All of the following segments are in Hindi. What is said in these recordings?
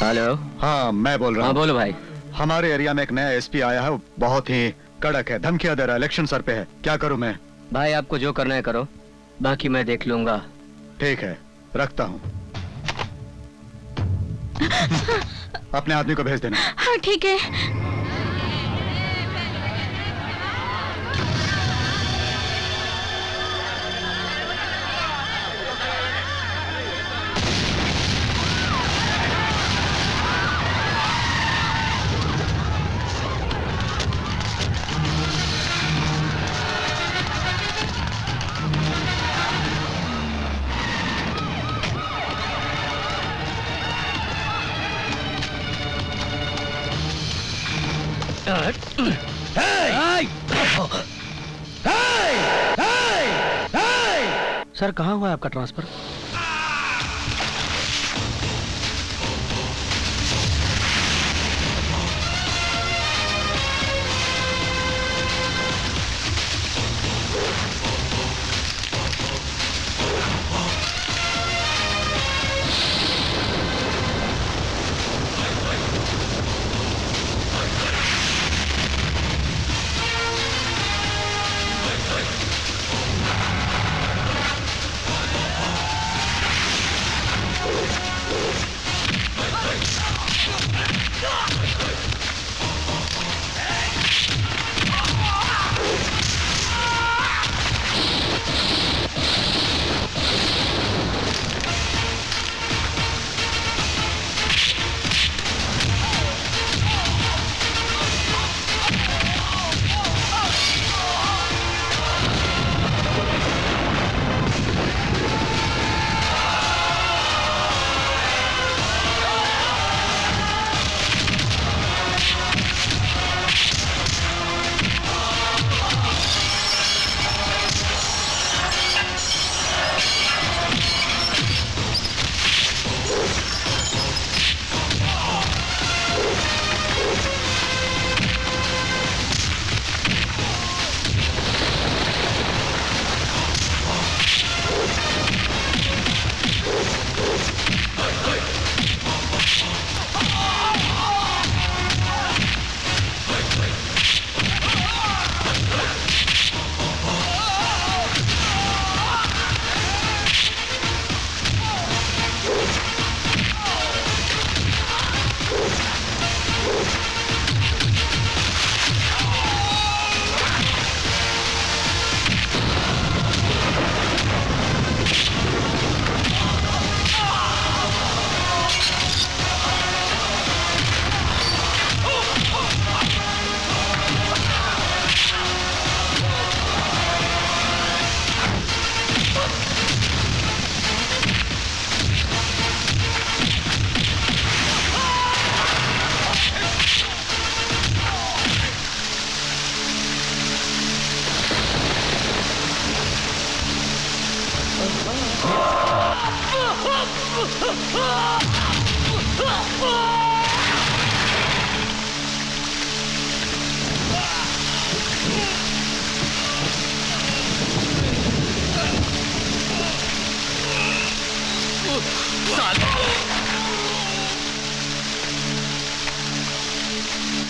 हेलो। हाँ मैं बोल रहा हूँ। बोलो भाई। हमारे एरिया में एक नया एसपी आया है, वो बहुत ही कड़क है, धमकियां दे रहा है, इलेक्शन सर पे है। क्या करूँ मैं? भाई आपको जो करना है करो, बाकी मैं देख लूंगा। ठीक है, रखता हूँ। अपने आदमी को भेज देना। हाँ ठीक है। सर कहाँ हुआ है आपका ट्रांसफर?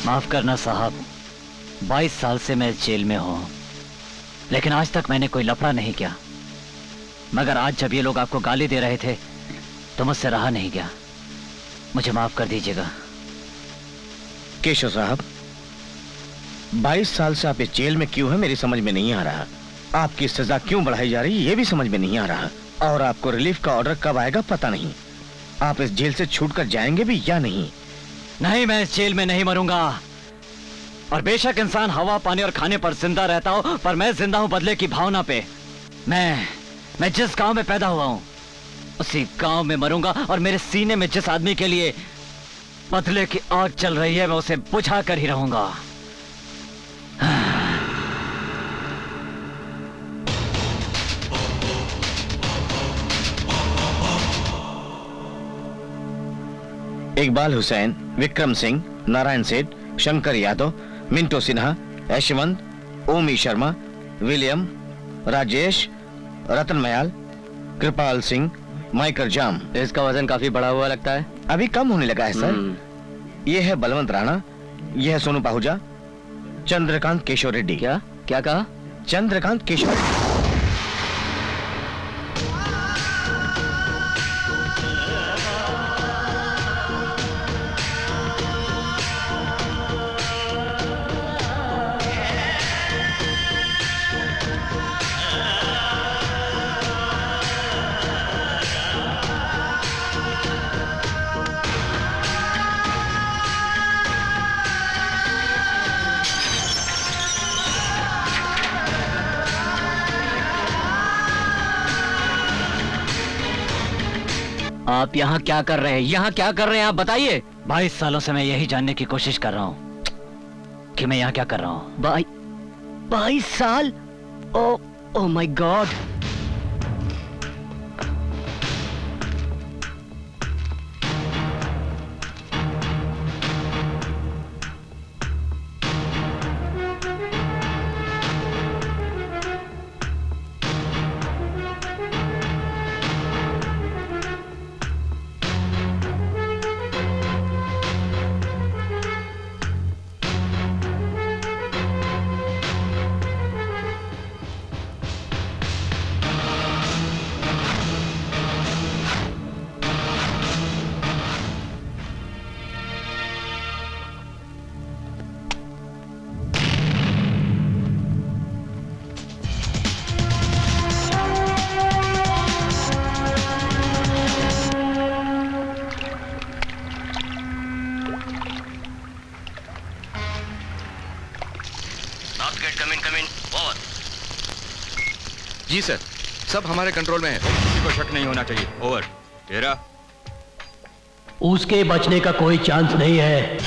माफ करना साहब, 22 साल से मैं जेल में हूं, लेकिन आज तक मैंने कोई लफड़ा नहीं किया। मगर आज जब ये लोग आपको गाली दे रहे थे तो मुझसे रहा नहीं गया। मुझे माफ कर दीजिएगा। केशव साहब, 22 साल से आप इस जेल में क्यों हैं मेरी समझ में नहीं आ रहा। आपकी सजा क्यों बढ़ाई जा रही है ये भी समझ में नहीं आ रहा। और आपको रिलीफ का ऑर्डर कब आएगा पता नहीं। आप इस जेल से छूटकर जाएंगे भी या नहीं? नहीं, मैं इस जेल में नहीं मरूंगा। और बेशक इंसान हवा, पानी और खाने पर जिंदा रहता हो, पर मैं जिंदा हूं बदले की भावना पे। मैं जिस गांव में पैदा हुआ हूं उसी गांव में मरूंगा। और मेरे सीने में जिस आदमी के लिए बदले की आग चल रही है मैं उसे बुझा कर ही रहूंगा। इकबाल हुसैन, विक्रम सिंह, नारायण सेठ, शंकर यादव, मिंटो सिन्हा, यशवंत, ओमी शर्मा, विलियम, राजेश, रतन मयाल, कृपाल सिंह, माइकल जाम। इसका वजन काफी बढ़ा हुआ लगता है। अभी कम होने लगा है सर। ये है बलवंत राणा, ये है सोनू पाहुजा, चंद्रकांत केशव रेड्डी। क्या क्या कहा? चंद्रकांत केशव रेड्डी। आप यहाँ क्या कर रहे हैं? यहाँ क्या कर रहे हैं आप बताइए। 22 सालों से मैं यही जानने की कोशिश कर रहा हूँ कि मैं यहाँ क्या कर रहा हूँ। 22 साल? Oh my god. जी सर, सब हमारे कंट्रोल में है, किसी को शक नहीं होना चाहिए। ओवर। तेरा उसके बचने का कोई चांस नहीं है।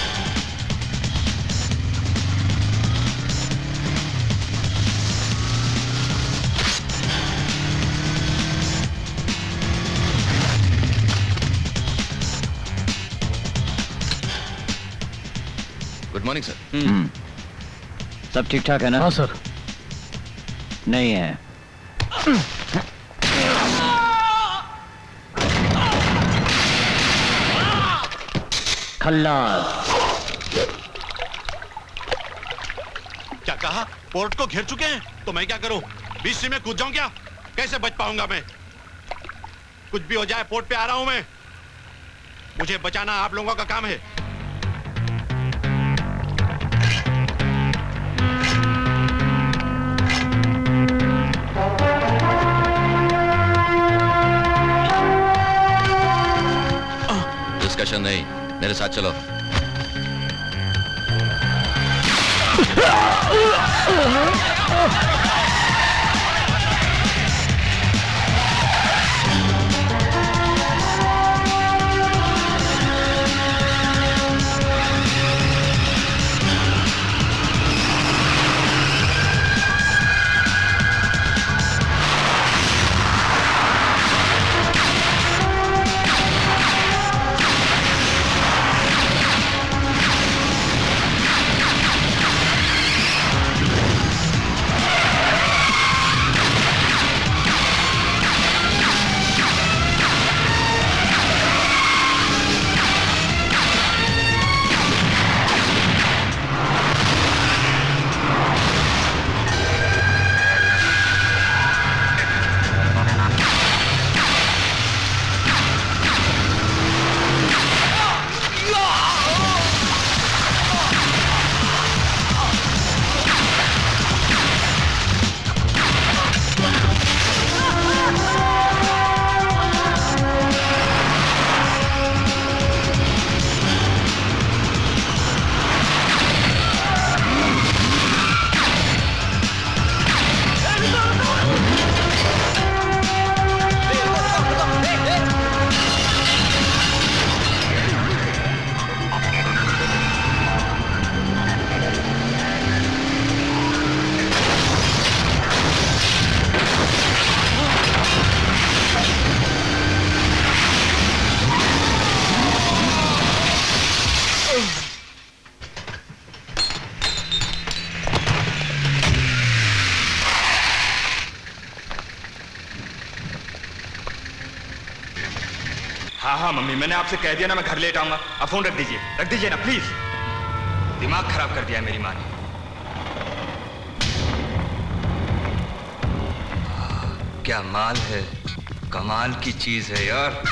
Good morning sir. सब ठीक ठाक है ना? हाँ सर। नहीं है। खल्लास। क्या कहा? पोर्ट को घेर चुके हैं तो मैं क्या करूं? बीच में कूद जाऊं क्या? कैसे बच पाऊंगा मैं? कुछ भी हो जाए पोर्ट पे आ रहा हूं मैं। मुझे बचाना आप लोगों का काम है। डिस्कशन नहीं, मेरे साथ चलो। हाँ हाँ मम्मी, मैंने आपसे कह दिया ना मैं घर लेट आऊंगा। अब फोन रख दीजिए ना प्लीज। दिमाग खराब कर दिया है मेरी माँ ने। क्या माल है, कमाल की चीज है यार।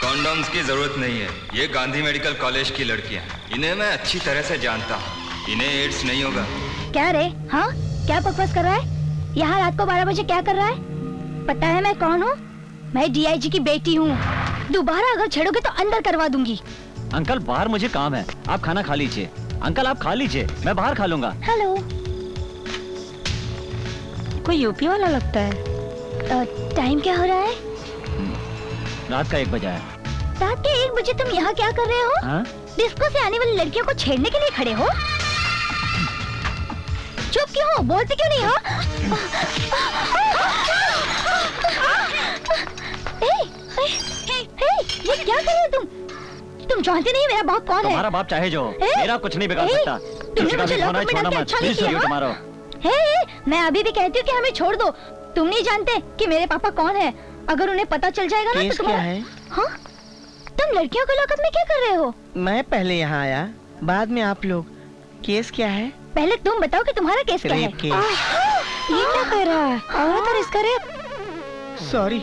कॉन्डोम्स की जरूरत नहीं है, ये गांधी मेडिकल कॉलेज की लड़कियां, इन्हें मैं अच्छी तरह से जानता हूँ, इन्हें एड्स नहीं होगा। क्या रे? हाँ, क्या बकवास कर रहा है? यहाँ रात को 12 बजे क्या कर रहा है? पता है मैं कौन हूँ? मैं डीआईजी की बेटी हूँ। दोबारा अगर छेड़ोगे तो अंदर करवा दूंगी। अंकल बाहर मुझे काम है, आप खाना खा लीजिए। अंकल आप खा लीजिए, मैं बाहर खा लूंगा। हेलो, कोई यूपी वाला लगता है। टाइम क्या हो रहा है? रात का 1 बजा है। रात के 1 बजे तुम यहाँ क्या कर रहे हो? हाँ? डिस्को से आने वाली लड़कियों को छेड़ने के लिए खड़े हो? चुप क्यों हो? बोलते क्यों नहीं हो? ये क्या कर रहे हो तुम? तुम जानते नहीं मेरा बाप कौन है? तुम्हारा बाप चाहे जो, मेरा कुछ नहीं बिगाड़ सकता। तुमने मुझे लॉकअप में डाल के अच्छा नहीं किया। मैं अभी भी कहती हूँ कि हमें छोड़ दो। तुम नहीं जानते कि मेरे पापा कौन है। अगर उन्हें पता चल जाएगा ना तो तुम्हारा... क्या है? हाँ? तुम लड़कियों को लॉकअप में क्या कर रहे हो? मैं पहले यहाँ आया, बाद में आप लोग। केस क्या है? पहले तुम बताओ कि तुम्हारा केस क्या है? ये क्या कर रहा है? औरत और इसका रेप? सॉरी,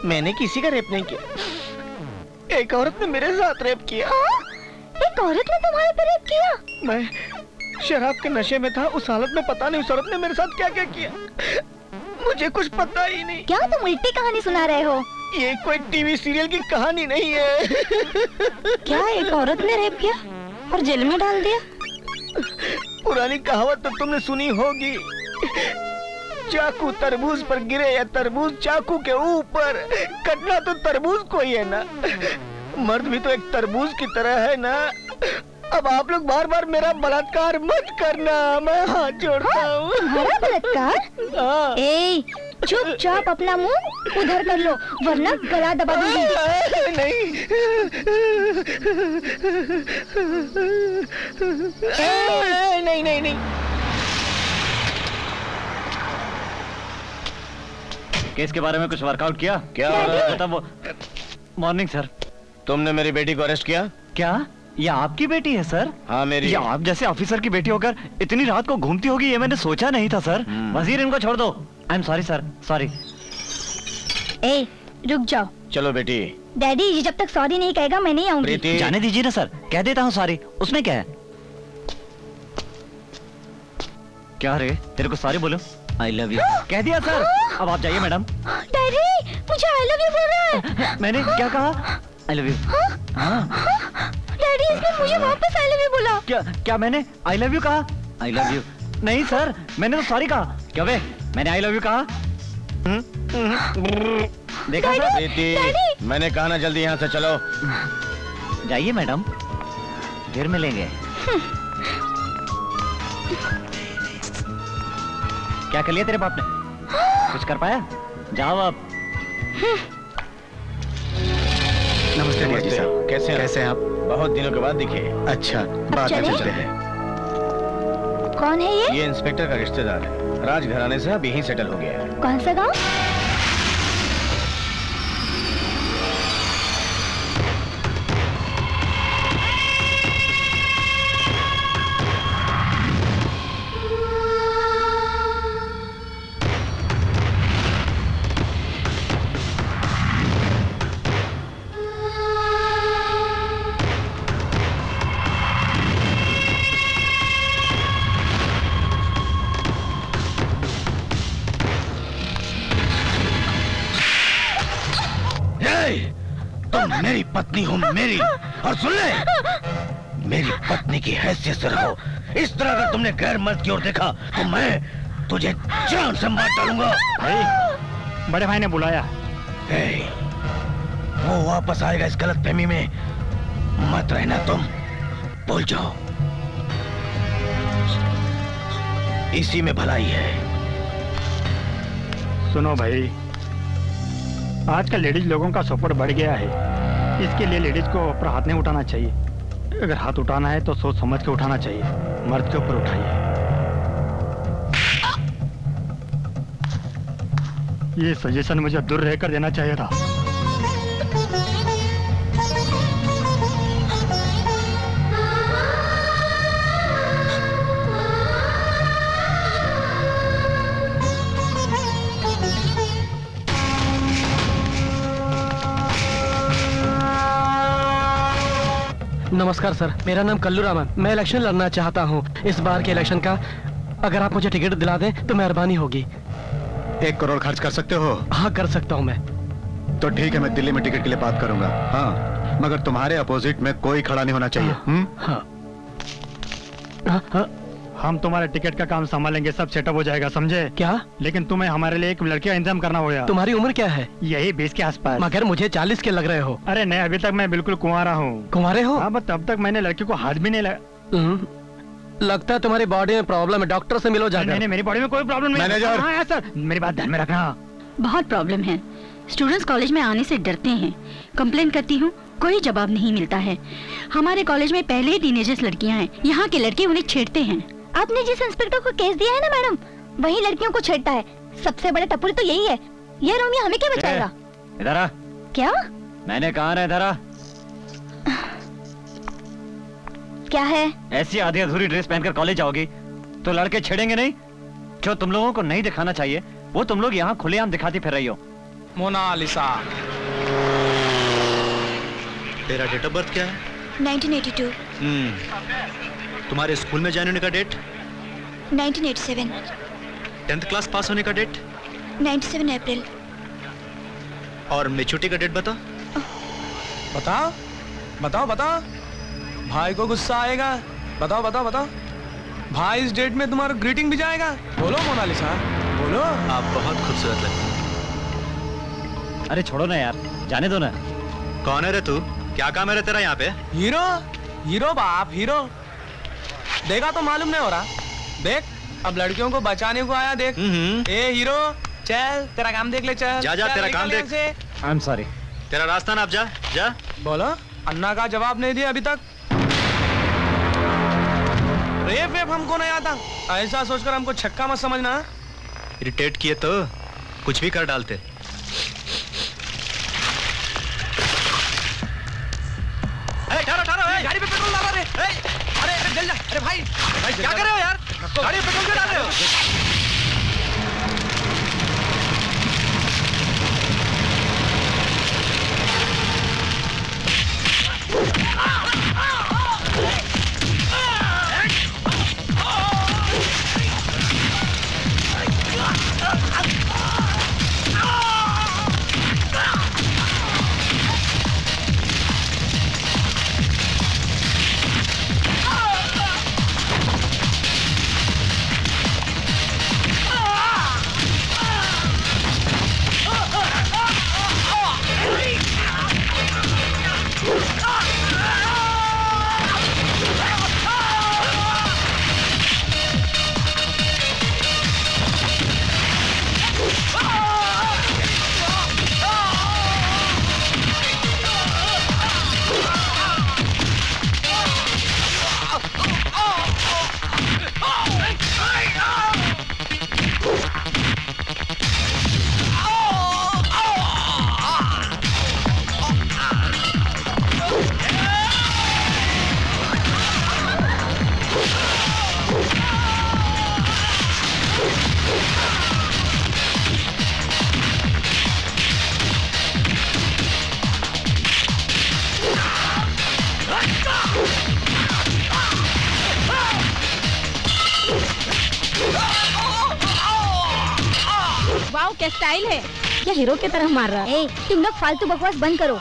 मैंने किसी का रेप नहीं किया। एक औरत ने मेरे साथ रेप किया। हाँ? एक औरत ने तुम्हारे पे रेप किया? मैं शराब के नशे में था, उस हालत में पता नहीं उस औरत ने मेरे साथ क्या क्या किया, मुझे कुछ पता ही नहीं। क्या तुम उल्टी कहानी सुना रहे हो? ये कोई टीवी सीरियल की कहानी नहीं है। क्या एक औरत ने रेप किया और जेल में डाल दिया? पुरानी कहावत तो तुमने सुनी होगी, चाकू तरबूज पर गिरे या तरबूज चाकू के ऊपर, कटना तो तरबूज को ही है ना। मर्द भी तो एक तरबूज की तरह है ना। अब आप लोग बार बार मेरा बलात्कार मत करना, मैं हाथ जोड़ता हूँ। तुम्हारा बलात्कार? ए, चुपचाप अपना मुंह उधर कर लो वरना गला दबा दूंगी। नहीं। नहीं नहीं नहीं। केस के बारे में कुछ वर्कआउट किया? क्या मतलब वो... मॉर्निंग सर। तुमने मेरी बेटी को अरेस्ट किया? क्या ये आपकी बेटी है सर? हाँ मेरी। ये आप जैसे ऑफिसर की बेटी होकर इतनी रात को घूमती होगी ये मैंने सोचा नहीं था सर। वजीर इनको छोड़ दो। I am sorry sir, sorry. ए, रुक जाओ। चलो बेटी। डैडी ये जब तक सॉरी नहीं कहेगा मैं नहीं आऊंगी। जाने दीजिए ना सर, कह देता हूँ सॉरी, उसमें क्या है? क्या रे, तेरे को सॉरी बोलो? आई लव यू कह दिया सर। अब आप जाइए मैडम। डैडी मुझे आई लव यू बोल रहा है। मैंने क्या कहा? I love you. डैडी इसने मुझे वापस आई लव यू बोला। क्या मैंने आई लव यू कहा? आई लव यू नहीं सर, मैंने तो सॉरी कहा। क्या बे, मैंने आई लव यू कहा? देखा सर? बेटी मैंने कहा ना जल्दी यहाँ से चलो। जाइए मैडम, फिर मिलेंगे। क्या कर लिया तेरे बाप ने? कुछ कर पाया? जाओ अब। नमस्ते डीआईजी साहब। कैसे हैं आप? बहुत दिनों के बाद दिखे। अच्छा, बात में चलते हैं। कौन है ये? ये इंस्पेक्टर का रिश्तेदार है, राजघराने से अब यहीं सेटल हो गया है। कौन सा गाँव? तुम मेरी पत्नी हो मेरी, और सुन ले मेरी पत्नी की हैसियत से रहो। इस तरह अगर तुमने गैर मर्द की ओर देखा तो मैं तुझे जान से मार डालूंगा। बड़े भाई ने बुलाया। वो वापस आएगा इस गलतफहमी में मत रहना, तुम भूल जाओ, इसी में भलाई है। सुनो भाई, आजकल लेडीज लोगों का सपोर्ट बढ़ गया है, इसके लिए लेडीज को ऊपर हाथ नहीं उठाना चाहिए। अगर हाथ उठाना है तो सोच समझ के उठाना चाहिए, मर्द के ऊपर उठाइए। ये सजेशन मुझे दूर रहकर देना चाहिए था। नमस्कार सर, मेरा नाम कल्लू रामन। मैं इलेक्शन लड़ना चाहता हूँ। इस बार के इलेक्शन का अगर आप मुझे टिकट दिला दें तो मेहरबानी होगी। 1 करोड़ खर्च कर सकते हो? हाँ, कर सकता हूँ मैं। तो ठीक है, मैं दिल्ली में टिकट के लिए बात करूंगा। हाँ, मगर तुम्हारे अपोजिट में कोई खड़ा नहीं होना चाहिए। हाँ। हम तुम्हारे टिकट का काम संभालेंगे, सब सेटअप हो जाएगा, समझे? क्या? लेकिन तुम्हें हमारे लिए एक लड़की का इंतजाम करना होगा। तुम्हारी उम्र क्या है? यही 20 के आसपास। मगर मुझे 40 के लग रहे हो। अरे नहीं, अभी तक मैं बिल्कुल कुंवारा हूँ। कुंवारे हो? हाँ, बस तब तक मैंने लड़की को हाथ भी नहीं लगा। लगता है तुम्हारी बॉडी में प्रॉब्लम है, डॉक्टर से मिलो जाकर। नहीं, मेरी बॉडी में कोई प्रॉब्लम नहीं। मैनेजर। हाँ सर, मेरी बात ध्यान में रखना। बहुत प्रॉब्लम है। स्टूडेंट्स कॉलेज में आने से डरते हैं। कंप्लेन करती हूँ, कोई जवाब नहीं मिलता है। हमारे कॉलेज में पहले ही टीनेजर्स लड़कियाँ हैं, यहाँ के लड़के उन्हें छेड़ते हैं। आपने जिस इंस्पेक्टर को केस दिया है ना मैडम, वही लड़कियों को छेड़ता है। सबसे बड़ा टपुरी तो यही है। ये रोमिया हमें क्या बचाएगा? इधर आ। क्या? मैंने कहा ना, इधर आ। क्या है? ऐसी आधी अधूरी ड्रेस पहनकर कॉलेज आओगी तो लड़के छेड़ेंगे नहीं? जो तुम लोगों को नहीं दिखाना चाहिए वो तुम लोग यहाँ खुलेआम दिखाती फिर रही हो। मोनालिसा, तेरा डेट ऑफ बर्थ क्या है? 1982। तुम्हारे स्कूल में जाने होने का डेट? 1987। 10th क्लास पास होने का डेट? 97 अप्रैल। और मेच्योरिटी का डेट बता। बताओ बताओ बताओ। भाई को गुस्सा आएगा। बताओ बताओ बताओ। भाई इस डेट में तुम्हारा ग्रीटिंग भी जाएगा। बोलो मोनालिसा, बोलो। आप बहुत खूबसूरत लगते हैं। अरे छोड़ो ना यार, जाने दो ना। कौन है रे तू? क्या काम है रे तेरा यहाँ पे? हीरो, हीरो बाप, हीरो। देखा तो मालूम नहीं हो रहा। देख, अब लड़कियों को बचाने को आया। देख। ए हीरो, चल तेरा काम देख ले। चल जा तेरा काम देख। आई एम सॉरी। तेरा रास्ता नाप, जा जा। बोलो। अन्ना का जवाब नहीं दिया अभी तक। रेप वेप हमको नहीं आता, ऐसा सोचकर हमको छक्का मत समझना। इरिटेट किए तो कुछ भी कर डालते। ठहरो ठहरो, गाड़ी पे पेट्रोल डाला रे। अरे जल जा। अरे भाई क्या कर रहे हो यार? गाड़ी पे पेट्रोल क्यों डाल रहे हो? वाओ, क्या स्टाइल है। क्या हीरो की तरह मार रहा है। तुम लोग फालतू बकवास बंद करो।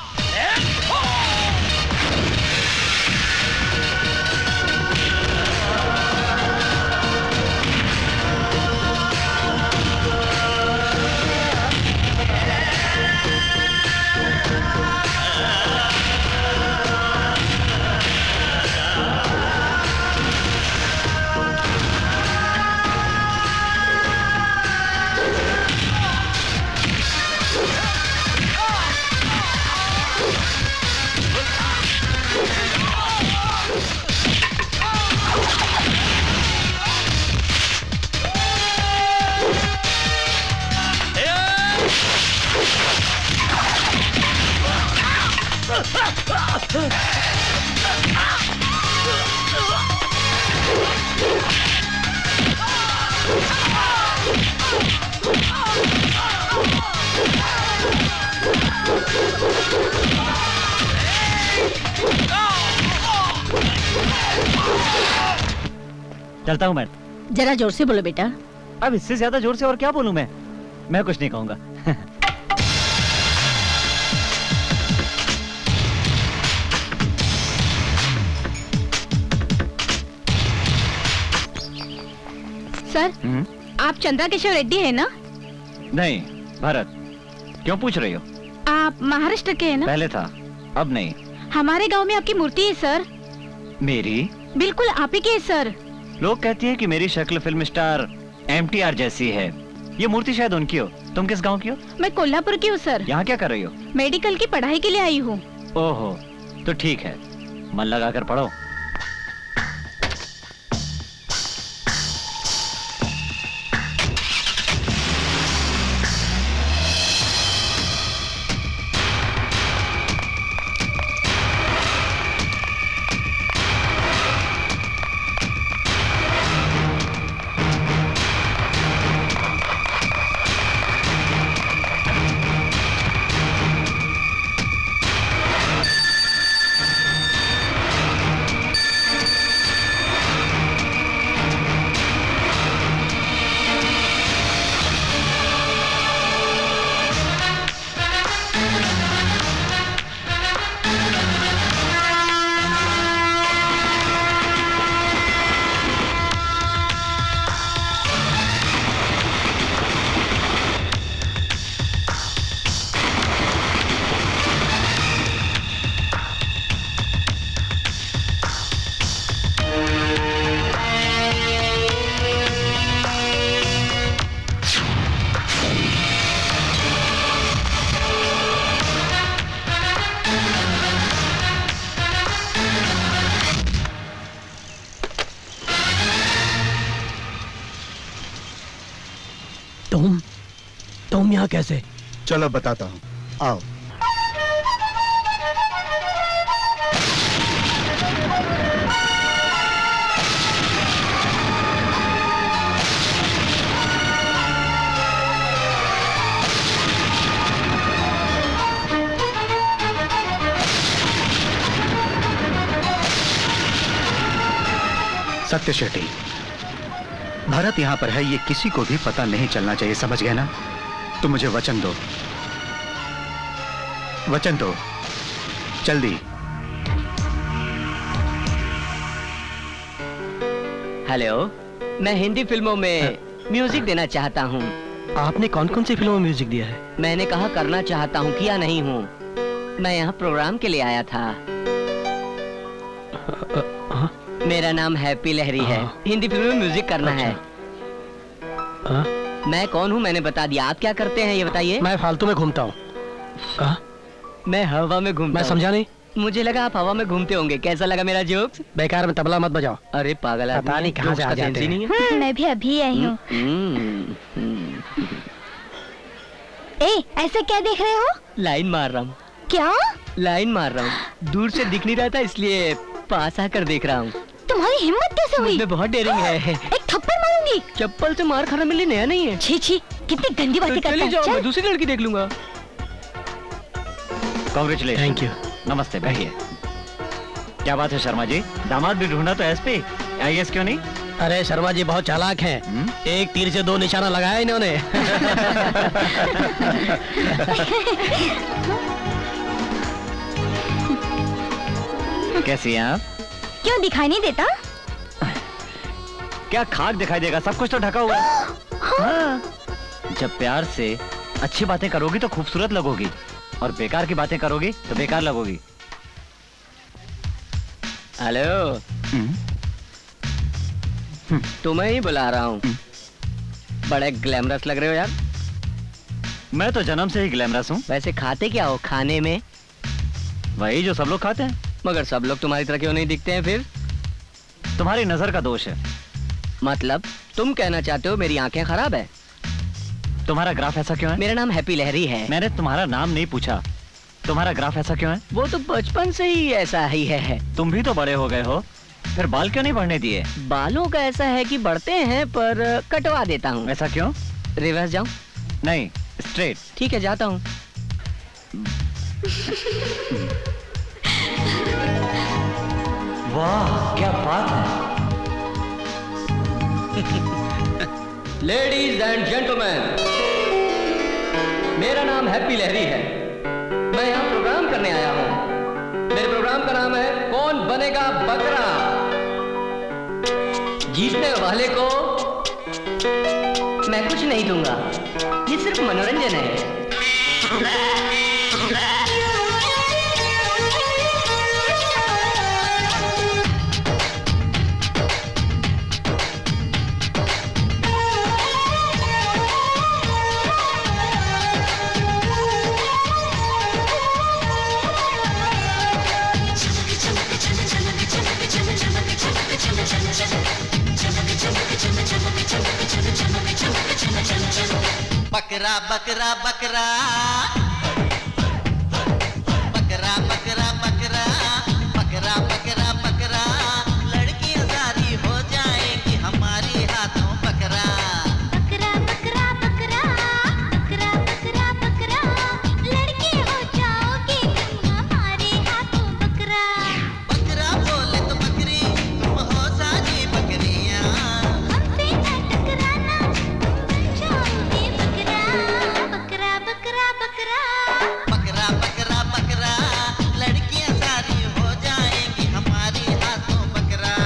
चलता हूँ मैं। जरा जोर से बोलो बेटा। अब इससे ज्यादा जोर से और क्या बोलूं मैं कुछ नहीं कहूंगा। सर, आप चंद्रा केशव रेड्डी है ना? नहीं, भरत। क्यों पूछ रही हो? आप महाराष्ट्र के हैं ना? पहले था, अब नहीं। हमारे गांव में आपकी मूर्ति है सर। मेरी? बिल्कुल आप ही की है सर। लोग कहती हैं कि मेरी शक्ल फिल्म स्टार MTR जैसी है। ये मूर्ति शायद उनकी हो। तुम किस गांव की हो? मैं कोल्हापुर की हूँ सर। यहाँ क्या कर रही हो? मेडिकल की पढ़ाई के लिए आई हूँ। ओहो, तो ठीक है, मन लगा कर पढ़ो। तुम यहाँ कैसे? चलो बताता हूँ, आओ। सत्य शेट्टी, भरत यहाँ पर है, ये किसी को भी पता नहीं चलना चाहिए, समझ गए ना? तुम मुझे वचन दो, वचन दो, जल्दी। हेलो, मैं हिंदी फिल्मों में म्यूजिक देना चाहता हूँ। आपने कौन कौन सी फिल्मों में म्यूजिक दिया है? मैंने कहा करना चाहता हूँ, किया नहीं हूँ। मैं यहाँ प्रोग्राम के लिए आया था। मेरा नाम हैप्पी लहरी है। हिंदी फिल्म में म्यूजिक करना है। मैं कौन हूँ मैंने बता दिया। आप क्या करते हैं ये बताइए। मैं फालतू में घूमता हूँ। मैं हवा में घूमता हूँ। मैं समझा नहीं। मुझे लगा आप हवा में घूमते होंगे। कैसा लगा मेरा जोक्स? बेकार में तबला मत बजाओ। अरे पागल, पता नहीं कहाँ से आ जाते हैं। मैं भी अभी आई हूँ। ए, ऐसे क्या देख रहे हो? लाइन मार रहा हूँ। क्या? लाइन मार रहा हूँ। दूर से दिख नहीं रहा था इसलिए पास आकर देख रहा हूँ। तुम्हारी हिम्मत कैसे हुई? मुझमें बहुत डेयरिंग है। एक थप्पड़ मारूंगी। चप्पल से मार खाना मेरे लिए नया नहीं है। छी छी, कितनी गंदी बातें करता है। चले जाओ, मैं दूसरी लड़की देख लूंगा। कांग्रेचुलेशन। Thank you. नमस्ते, बैठिए। क्या बात है शर्मा जी, दामाद भी ढूंढा तो एसपी IAS क्यों नहीं? अरे शर्मा जी बहुत चालाक हैं। एक तीर से 2 निशाना लगाया इन्होंने। कैसी हैं आप? क्यों दिखाई नहीं देता? क्या खाक दिखाई देगा, सब कुछ तो ढका हुआ है। हाँ। जब प्यार से अच्छी बातें करोगी तो खूबसूरत लगोगी, और बेकार की बातें करोगी तो बेकार लगोगी। हेलो, तुम्हें ही बुला रहा हूँ। बड़े ग्लैमरस लग रहे हो यार। मैं तो जन्म से ही ग्लैमरस हूँ। वैसे खाते क्या हो खाने में? वही जो सब लोग खाते हैं। मगर सब लोग तुम्हारी तरह क्यों नहीं दिखते हैं फिर? तुम्हारी नजर का दोष है। मतलब तुम कहना चाहते हो मेरी आंखें खराब है? तुम्हारा ग्राफ ऐसा क्यों है? मेरा नाम हैप्पी लहरी है। मैंने तुम्हारा नाम नहीं पूछा, तुम्हारा ग्राफ ऐसा क्यों है? वो तो बचपन से ही ऐसा ही है। तुम भी तो बड़े हो गए हो, फिर बाल क्यों नहीं बढ़ने दिए? बालों का ऐसा है कि बढ़ते हैं पर कटवा देता हूँ। ऐसा क्यों? रिवर्स जाऊँ? नहीं, स्ट्रेट। ठीक है, जाता हूँ। वाह, क्या बात है। लेडीज एंड जेंटलमैन, मेरा नाम हैप्पी लहरी है। मैं यहाँ प्रोग्राम करने आया हूँ। मेरे प्रोग्राम का नाम है कौन बनेगा बकरा। जीतने वाले को मैं कुछ नहीं दूंगा, ये सिर्फ मनोरंजन है। बकरा बकरा बकरा बकरा बकरा बकरा बकरा बकरा बकरा लड़कियां सारी हो जाएंगी हमारी हाथों बकरा। बकरा बकरा बकरा बकरा बकरा बकरा लड़की हो जाओगी तुम हमारे हाथों बकरा। बकरा बोले तो बकरी तुम हो सारी बकरियां, हमसे न टकराना बन जाओगे बकरा। बकरा बकरा बकरा बकरा बकरा बकरा लड़कियां सारी हो जाएंगी हमारी हाथों बकरा।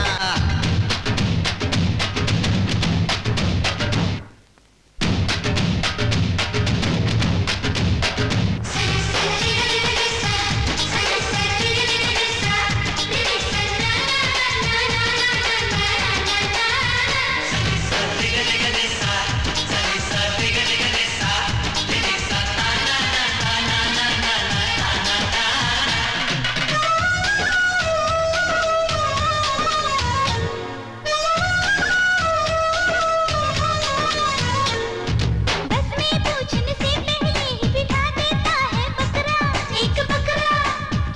बस में पूछने से पहले ही बिठा देता है बकरा। एक बकरा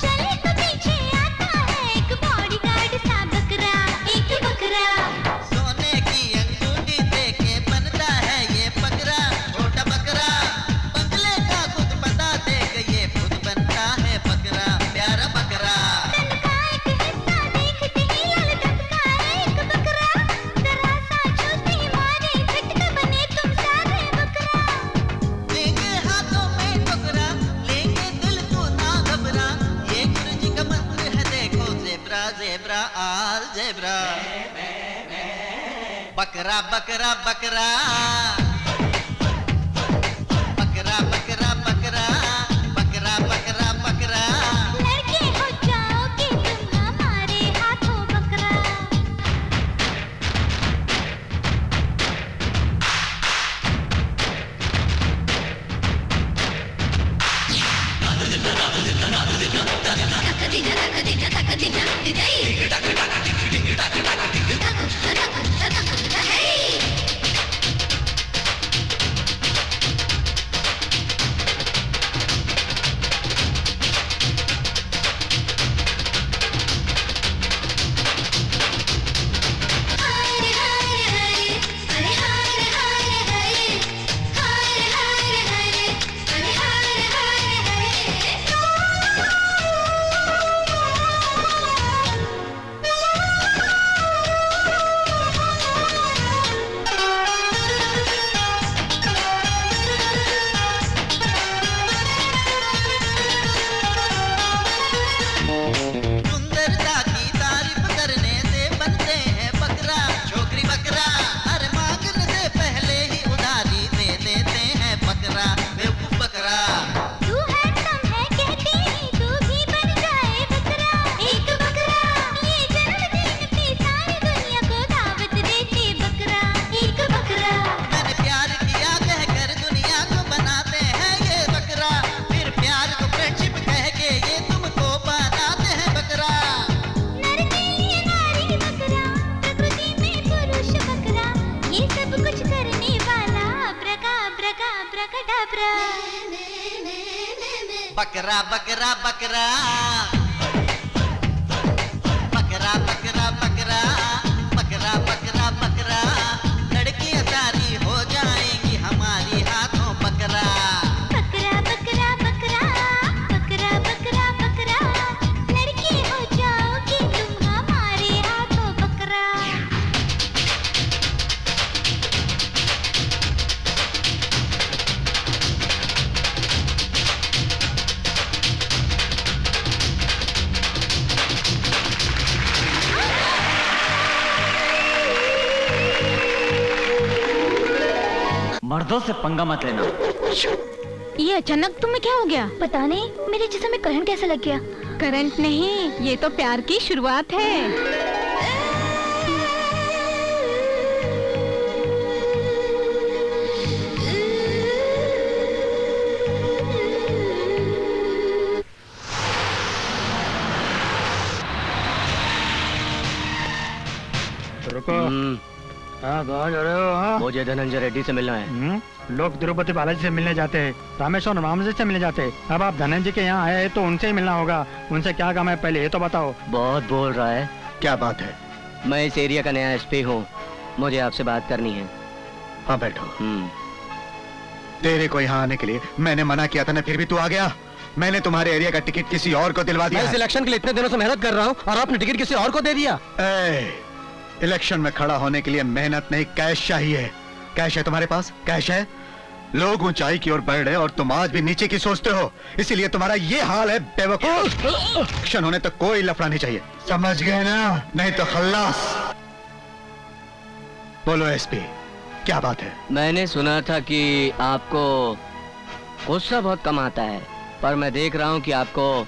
चले तो पीछे आता है एक बॉडीगार्ड सा बकरा। एक बकरा सोने की अंगूठी देके बनता है ये बकरा। छोटा बकरा बंगले का खुद बता देगा ये खुद बनता है बकरा। प्यारा बकरा तन का एक हिस्सा देखते ही लाल टपका है एक बकरा। जरा सा छूते ही मारे झटका बने तुम सारे बकरा। लेंगे हाथों में टोकरा लेंगे दिल तू ना घबरा, ये गुरुजी का मंत्र है देखो ज़ेब्रा ज़ेब्रा आल ज़ेब्रा। बकरा बकरा बकरा बकरा बकरा बकरा बकरा बकरा बकरा लड़के हो जाओगे तुम हमारे हाथों बकरा। सुंदरता की तारीफ करने से बनते हैं बकरा। छोकरी बकरा हर मांगने से पहले ही उधारी दे देते हैं बकरा। बेवकूफ बकरा तू हैंडसम है कहते ही तू भी बन जाए बकरा। एक बकरा ये जन्मदिन पे सारी दुनिया को दावत देते बकरा। एक बकरा मैंने प्यार किया कहकर दुनिया को बनाते हैं ये बकरा। फिर प्यार को फ्रेंडशिप कह के ये तुमको बनाते हैं बकरा। नर के लिए नारी बकरा, प्रकृति में पुरुष बकरा, ये सब कुछ करने वाला ब्रका ब्रका ब्रका डाबरा। बकरा बकरा बकरा बकरा बकरा बकरा बकरा बकरा बकरा लड़कियां सारी हो जाएंगी हमारी हाथों बकरा बकरा बकरा बकरा बकरा बकरा बकरा लड़की हो जाओगी तुम हमारे हाथों बकरा मर्दों से पंगा मत लेना। ये अचानक तुम्हें क्या हो गया? पता नहीं, मेरे जिस्म में करंट कैसे लग गया? करंट नहीं, ये तो प्यार की शुरुआत है। रुको। हाँ, कहाँ जा रहे हो? हाँ? मुझे धनंजय रेड्डी से मिलना है। लोग तिरुपति बालाजी से मिलने जाते हैं, रामेश्वर रामजी से मिलने जाते हैं। अब आप धनंजय के यहाँ आए हैं तो उनसे ही मिलना होगा। उनसे क्या काम है पहले ये तो बताओ। बहुत बोल रहा है। क्या बात है? मैं इस एरिया का नया एसपी हूँ, मुझे आपसे बात करनी है। हाँ बैठो। तेरे को यहाँ आने के लिए मैंने मना किया था ना, फिर भी तू आ गया। मैंने तुम्हारे एरिया का टिकट किसी और को दिलवा दिया। मैं इस इलेक्शन के लिए इतने दिनों से मेहनत कर रहा हूँ और आपने टिकट किसी और को दे दिया। इलेक्शन में खड़ा होने के लिए मेहनत नहीं, कैश चाहिए। कैश है तुम्हारे पास? कैश है? लोग ऊंचाई की ओर बढ़ रहे और तुम आज भी नीचे की सोचते हो, इसीलिए तुम्हारा ये हाल है बेवकूफ। इलेक्शन होने तक कोई लफड़ा नहीं चाहिए, समझ गए ना? नहीं तो खल्लास। बोलो एसपी, क्या बात है? मैंने सुना था कि आपको गुस्सा बहुत कम आता है, पर मैं देख रहा हूँ कि आपको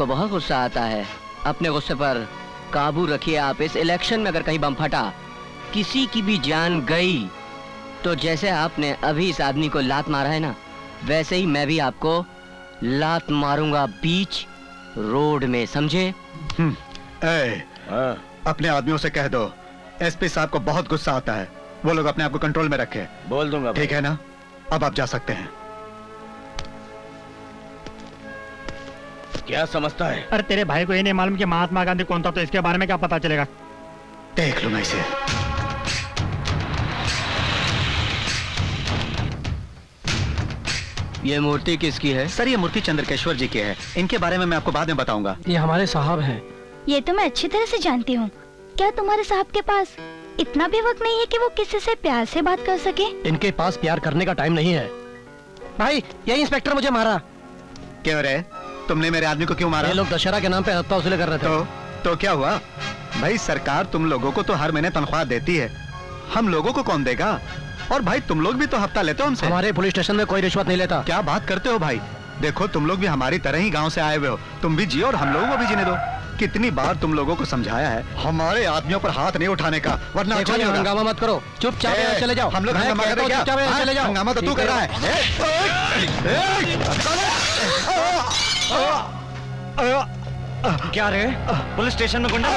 बहुत गुस्सा आता है। अपने गुस्से पर काबू रखिए। आप इस इलेक्शन में अगर कहीं बम फटा, किसी की भी जान गई, तो जैसे आपने अभी इस आदमी को लात मारा है ना, वैसे ही मैं भी आपको लात मारूंगा बीच रोड में, समझे? अपने आदमियों से कह दो एसपी साहब को बहुत गुस्सा आता है, वो लोग अपने आप को कंट्रोल में रखे। बोल दूंगा। ठीक है ना? अब आप जा सकते हैं। क्या समझता है? अरे तेरे भाई को ये नहीं मालूम कि महात्मा गांधी कौन था, तो इसके बारे में क्या पता चलेगा? देख लो मैं इसे। ये मूर्ति किसकी है? सर ये मूर्ति चंद्रकेश्वर जी की है, इनके बारे में मैं आपको बाद में बताऊंगा। ये हमारे साहब हैं। ये तो मैं अच्छी तरह से जानती हूँ। क्या तुम्हारे साहब के पास इतना भी वक्त नहीं है कि वो किसी से प्यार से बात कर सके? इनके पास प्यार करने का टाइम नहीं है। भाई यही इंस्पेक्टर मुझे मारा। क्यों रे? तुमने मेरे आदमी को क्यों मारा? ये लोग दशहरा के नाम पे हत्या वसूली कर रहे थे। तो क्या हुआ? भाई सरकार तुम लोगों को तो हर महीने तनख्वाह देती है, हम लोगों को कौन देगा? और भाई तुम लोग भी तो हफ्ता लेते हो हमसे। हमारे पुलिस स्टेशन में कोई रिश्वत नहीं लेता। क्या बात करते हो भाई? देखो तुम लोग भी हमारी तरह ही गांव से आए हुए हो, तुम भी जियो और हम लोगों को भी जीने दो। कितनी बार तुम लोगों को समझाया है हमारे आदमियों पर हाथ नहीं उठाने का, वरना अच्छा नहीं होगा। हंगामा मत करो, चुपचाप चले जाओ। हम लोग हंगामा कर रहे हैं क्या? चले जाओ। हंगामा तो तू कर रहा है। क्या रे? पुलिस स्टेशन में गुंडा?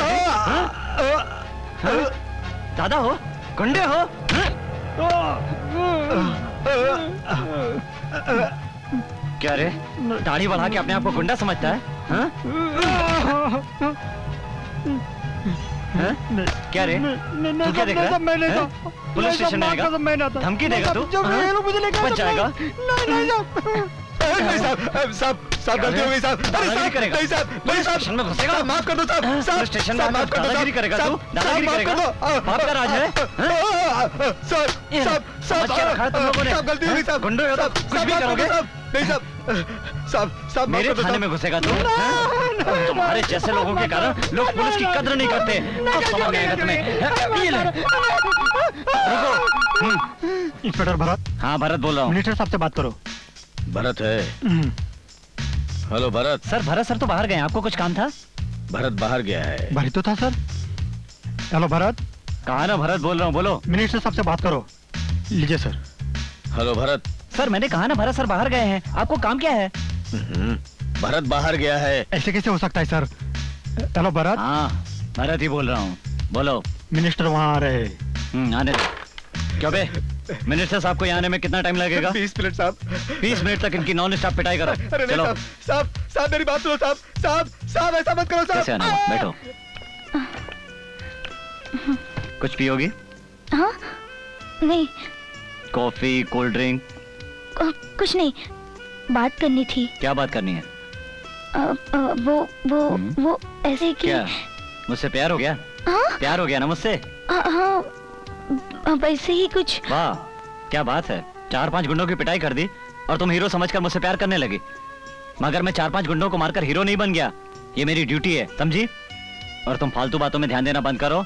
दादा हो? गुंडे हो? क्या रे? दाढ़ी बढ़ा के अपने आप को गुंडा समझता है? हाँ? हाँ? क्या रे? तू क्या देख रहा है? पुलिस स्टेशन में आएगा? धमकी देगा तू? बच जाएगा? साहब गलती हो गई साहब। दादागिरी करेगा? नहीं साहब, नहीं साहब, स्टेशन में घुसेगा? माफ कर दो साहब। पुलिस स्टेशन में माफ कर दो। दादागिरी करेगा तू? दादागिरी करेगा? बाप का राज है? साहब क्या रखा है तुम लोगों ने? साहब गलती हो गई साहब। गुंडे हो तो कुछ भी करोगे? नहीं साहब मेरे थाने में घुसेगा तू? तुम्हारे जैसे लोगों के कारण लोग पुलिस की कद्र नहीं करते। अब समझ में आएगा तुम्हें। ये ले। रुको। इंस्पेक्टर भरत। हाँ भरत बोल रहा हूँ। मिनिस्टर साहब से बात करो। भरत है। Hello Bharat. Sir Bharat sir तो बाहर गए, आपको कुछ काम था? भरत बाहर गया है। भरत तो था सर। हेलो भरत। कहा ना भरत बोल रहा हूँ, बोलो। मिनिस्टर साहब से बात करो। लीजिए सर। हेलो भरत। सर मैंने कहा ना भरत सर बाहर गए हैं, आपको काम क्या है? भरत बाहर गया है। ऐसे कैसे हो सकता है सर? हेलो भरत। हाँ भरत ही बोल रहा हूँ, बोलो। मिनिस्टर वहाँ आ रहे हैं। आने दो। क्यों बे? मिनिस्टर साहब को यहाँ आने में कितना टाइम लगेगा? 20 मिनट साहब। 20 मिनट तक इनकी नॉन स्टॉप पिटाई करो। अरे चलो। नहीं साहब मेरी बात सुनो साहब ऐसा मत करो साहब। कैसे आना? बैठो। कुछ पियोगी? हाँ नहीं। Coffee, cold drink? कुछ नहीं, बात करनी थी। क्या बात करनी है? वो ऐसे कि क्या मुझसे प्यार हो गया? हाँ? प्यार हो गया ना मुझसे? हाँ वैसे ही कुछ। वाह क्या बात है, 4-5 गुंडों की पिटाई कर दी और तुम हीरो समझकर मुझसे प्यार करने लगी। मगर मैं 4-5 गुंडों को मारकर हीरो नहीं बन गया, ये मेरी ड्यूटी है, समझी? और तुम फालतू बातों में ध्यान देना बंद करो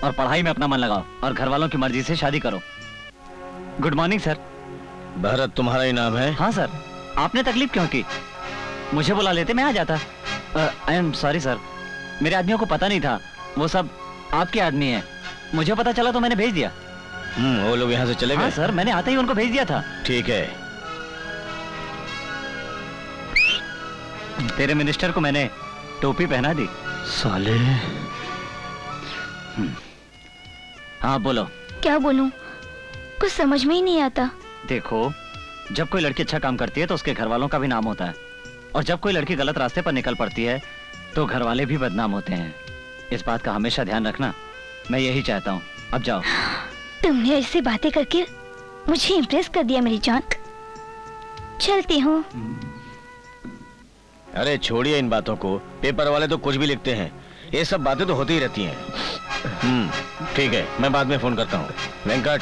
और पढ़ाई में अपना मन लगाओ और घर वालों की मर्जी से शादी करो। Good morning sir. भरत तुम्हारा ही नाम है? हाँ सर। आपने तकलीफ क्यों की? मुझे बुला लेते, मैं आ जाता। आई एम सॉरी सर, मेरे आदमियों को पता नहीं था वो सब आपके आदमी हैं। मुझे पता चला तो मैंने भेज दिया। वो लोग यहाँ से चले गए? हाँ सर, मैंने आते ही उनको भेज दिया था। ठीक है। तेरे मिनिस्टर को मैंने टोपी पहना दी। साले। हाँ बोलो। क्या बोलूं, कुछ समझ में ही नहीं आता। देखो, जब कोई लड़की अच्छा काम करती है तो उसके घर वालों का भी नाम होता है, और जब कोई लड़की गलत रास्ते पर निकल पड़ती है तो घर वाले भी बदनाम होते हैं। इस बात का हमेशा ध्यान रखना, मैं यही चाहता हूँ। अब जाओ। तुमने ऐसी बातें करके मुझे इम्प्रेस कर दिया मेरी जान। चलती हूँ। अरे छोड़िए इन बातों को, पेपर वाले तो कुछ भी लिखते हैं, ये सब बातें तो होती ही रहती हैं। ठीक है, मैं बाद में फोन करता हूँ। वेंकट।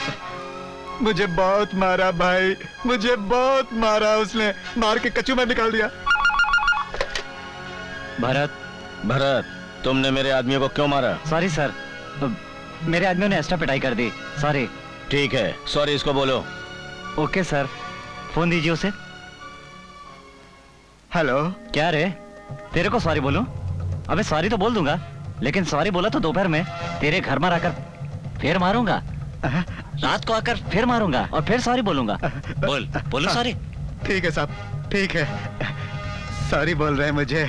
मुझे बहुत मारा भाई, मुझे बहुत मारा, उसने मार के कचू में निकाल दिया। भरत तुमने मेरे आदमियों को क्यों मारा? सॉरी सर, मेरे आदमियों ने एक्स्ट्रा पिटाई कर दी, सॉरी। ठीक है, सॉरी इसको बोलो। ओके सर, फोन दीजिए उसे। हेलो। क्या रे, तेरे को सॉरी बोलूं? अबे सॉरी तो बोल दूंगा, लेकिन सॉरी बोला तो दोपहर में तेरे घर में आकर फिर मारूंगा, रात को आकर फिर मारूंगा और फिर सॉरी बोलूंगा। बोलो सॉरी। ठीक है साहब, ठीक है, सॉरी बोल रहे हैं मुझे,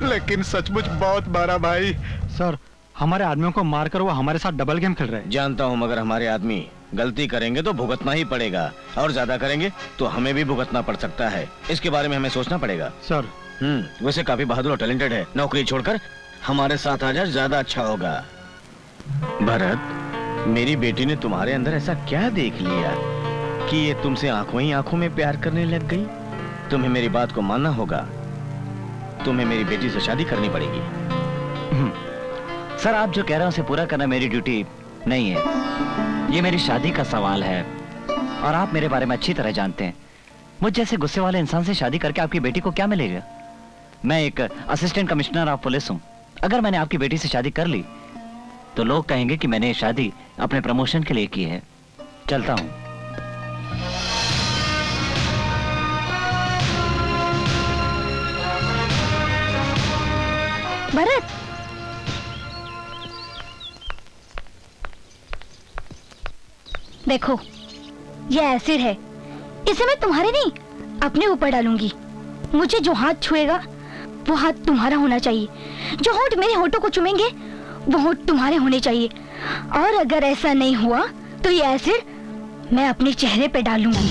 लेकिन सचमुच बहुत मारा भाई। सर, हमारे आदमियों को मारकर वो हमारे साथ डबल गेम खेल रहे हैं। जानता हूँ, मगर हमारे आदमी गलती करेंगे तो भुगतना ही पड़ेगा, और ज्यादा करेंगे तो हमें भी भुगतना पड़ सकता है। इसके बारे में हमें सोचना पड़ेगा। सर। वैसे काफी बहादुर और टैलेंटेड है, नौकरी छोड़कर हमारे साथ आ जाए, ज्यादा अच्छा होगा। भरत, मेरी बेटी ने तुम्हारे अंदर ऐसा क्या देख लिया कि ये तुमसे आंखों ही आंखों में प्यार करने लग गई? तुम्हें मेरी बात को मानना होगा, तुम्हें मेरी बेटी से शादी करनी पड़ेगी। सर, आप जो कह रहे हैं उसे पूरा करना मेरी ड्यूटी नहीं है, ये मेरी शादी का सवाल है, और आप मेरे बारे में अच्छी तरह जानते हैं। मुझ जैसे गुस्से वाले इंसान से शादी करके आपकी बेटी को क्या मिलेगा? मैं एक असिस्टेंट कमिश्नर ऑफ पुलिस हूँ। अगर मैंने आपकी बेटी से शादी कर ली तो लोग कहेंगे कि मैंने ये शादी अपने प्रमोशन के लिए की है। चलता हूँ। भरत, देखो ये एसिड है, इसे मैं तुम्हारे नहीं अपने ऊपर डालूंगी। मुझे जो हाथ छुएगा वो हाथ तुम्हारा होना चाहिए, जो होंठ मेरे होठों को चूमेंगे वो होंठ तुम्हारे होने चाहिए, और अगर ऐसा नहीं हुआ तो ये एसिड मैं अपने चेहरे पे डालूंगी।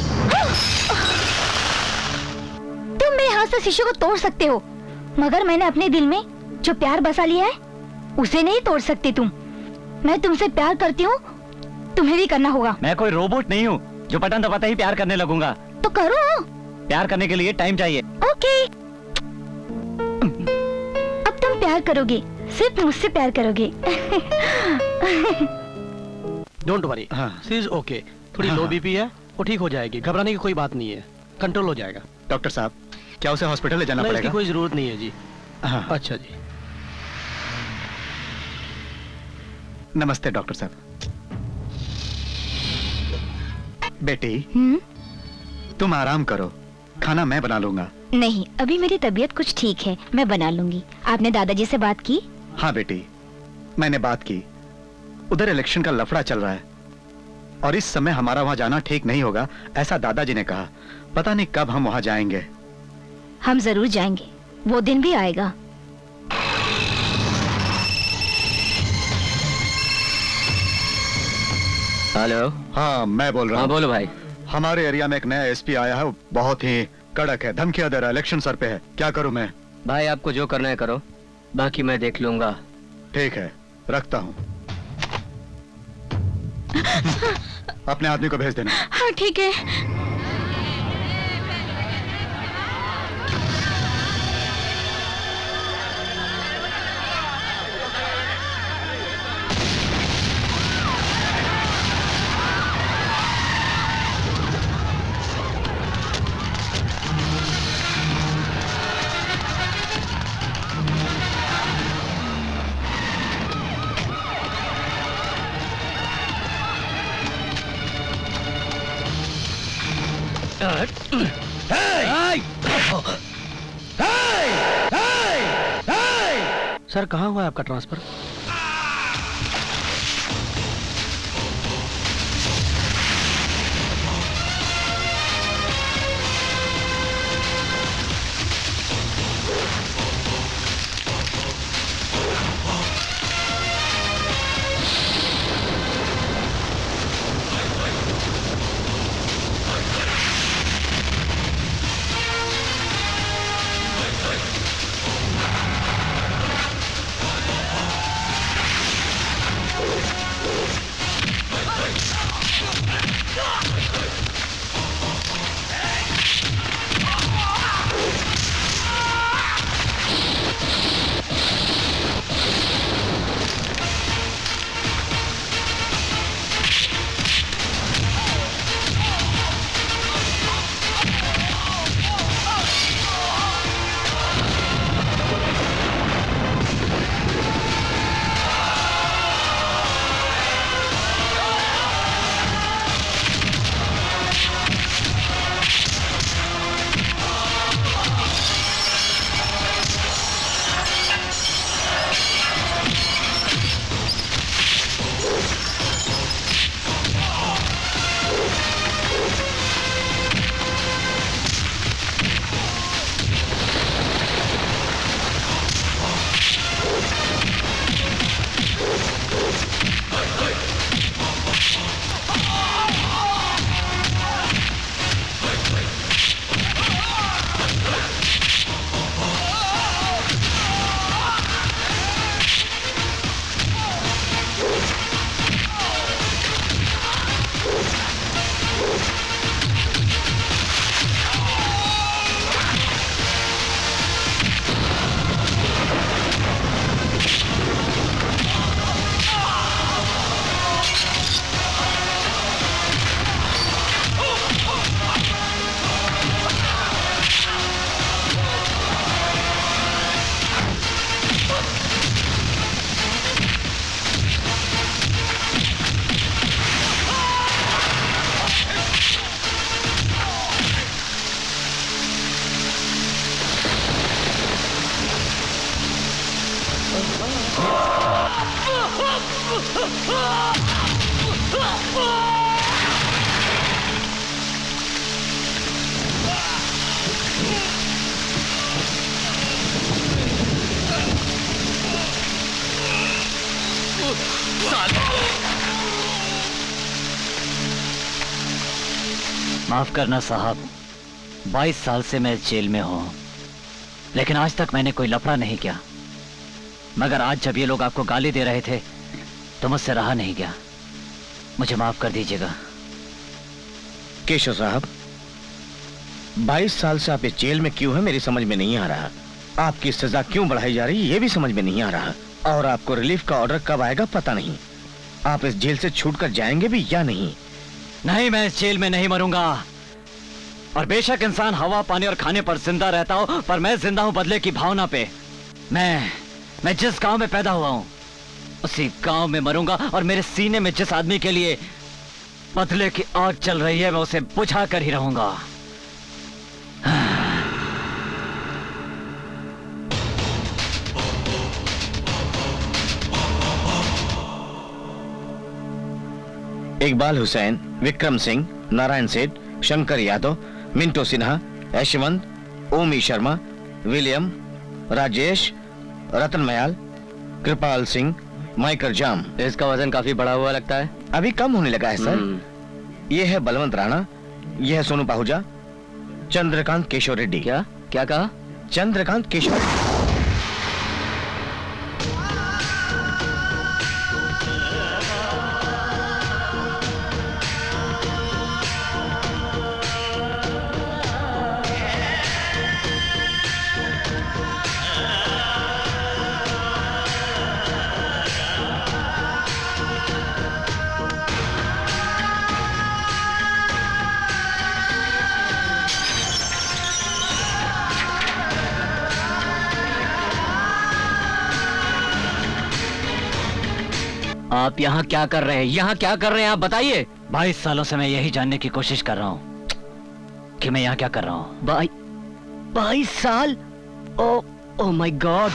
तुम मेरे हाथ से शीशे को तोड़ सकते हो, मगर मैंने अपने दिल में जो प्यार बसा लिया है उसे नहीं तोड़ सकते तुम। मैं तुमसे प्यार करती हूँ, तुम्हें भी करना होगा। मैं कोई रोबोट नहीं हूँ जो बटन दबाते ही प्यार करने लगूंगा। तो करो। प्यार करने के लिए टाइम चाहिए। ओके। अब तुम प्यार करोगे, सिर्फ मुझसे प्यार करोगे। Don't worry, she is okay. थोड़ी लो बीपी है, वो ठीक हो जाएगी, घबराने की कोई बात नहीं है, कंट्रोल हो जाएगा। डॉक्टर साहब, क्या उसे हॉस्पिटल ले जाना पड़ेगा? इसकी कोई जरूरत नहीं है जी। हाँ। अच्छा जी। नमस्ते डॉक्टर साहब। बेटी, तुम आराम करो, खाना मैं बना लूंगा। नहीं, अभी मेरी तबीयत कुछ ठीक है, मैं बना लूंगी। आपने दादाजी से बात की? हाँ बेटी, मैंने बात की। उधर इलेक्शन का लफड़ा चल रहा है और इस समय हमारा वहां जाना ठीक नहीं होगा, ऐसा दादाजी ने कहा। पता नहीं कब हम वहां जाएंगे। हम जरूर जाएंगे, वो दिन भी आएगा। हेलो। हाँ मैं बोल रहा हूँ। हाँ बोलो भाई। हमारे एरिया में एक नया एसपी आया है, वो बहुत ही कड़क है, धमकियां दे रहा है, इलेक्शन सर पे है, क्या करूं मैं? भाई आपको जो करना है करो, बाकी मैं देख लूंगा। ठीक है, रखता हूँ। अपने आदमी को भेज देना। हाँ ठीक है। सर कहाँ हुआ है आपका ट्रांसफर? माफ करना साहब, 22 साल से मैं जेल में हूं, लेकिन आज तक मैंने कोई लफड़ा नहीं किया। मगर आज जब ये लोग आपको गाली दे रहे थे तो मुझसे रहा नहीं गया। मुझे माफ कर दीजिएगा। केशव साहब, 22 साल से आप इस जेल में क्यों हैं मेरी समझ में नहीं आ रहा। आपकी सजा क्यों बढ़ाई जा रही है ये भी समझ में नहीं आ रहा। और आपको रिलीफ का ऑर्डर कब आएगा पता नहीं। आप इस जेल से छूटकर जाएंगे भी या नहीं? नहीं, मैं इस जेल में नहीं मरूंगा। और बेशक इंसान हवा, पानी और खाने पर जिंदा रहता हो, पर मैं जिंदा हूं बदले की भावना पे। मैं जिस गांव में पैदा हुआ हूं उसी गांव में मरूंगा। और मेरे सीने में जिस आदमी के लिए बदले की आग चल रही है मैं उसे बुझा कर ही रहूंगा। इकबाल हुसैन, विक्रम सिंह, नारायण सेठ, शंकर यादव, मिंटो सिन्हा, यशवंत, ओमी शर्मा, विलियम, राजेश, रतन मयाल, कृपाल सिंह, माइकल जाम। इसका वजन काफी बड़ा हुआ लगता है। अभी कम होने लगा है सर। ये है बलवंत राणा, ये है सोनू पाहुजा, चंद्रकांत केशव रेड्डी। क्या क्या कहा? चंद्रकांत केशव रेड्डी। आप यहाँ क्या कर रहे हैं? यहाँ क्या कर रहे हैं आप बताइए। 22 सालों से मैं यही जानने की कोशिश कर रहा हूँ कि मैं यहाँ क्या कर रहा हूँ। 22 साल? Oh my God.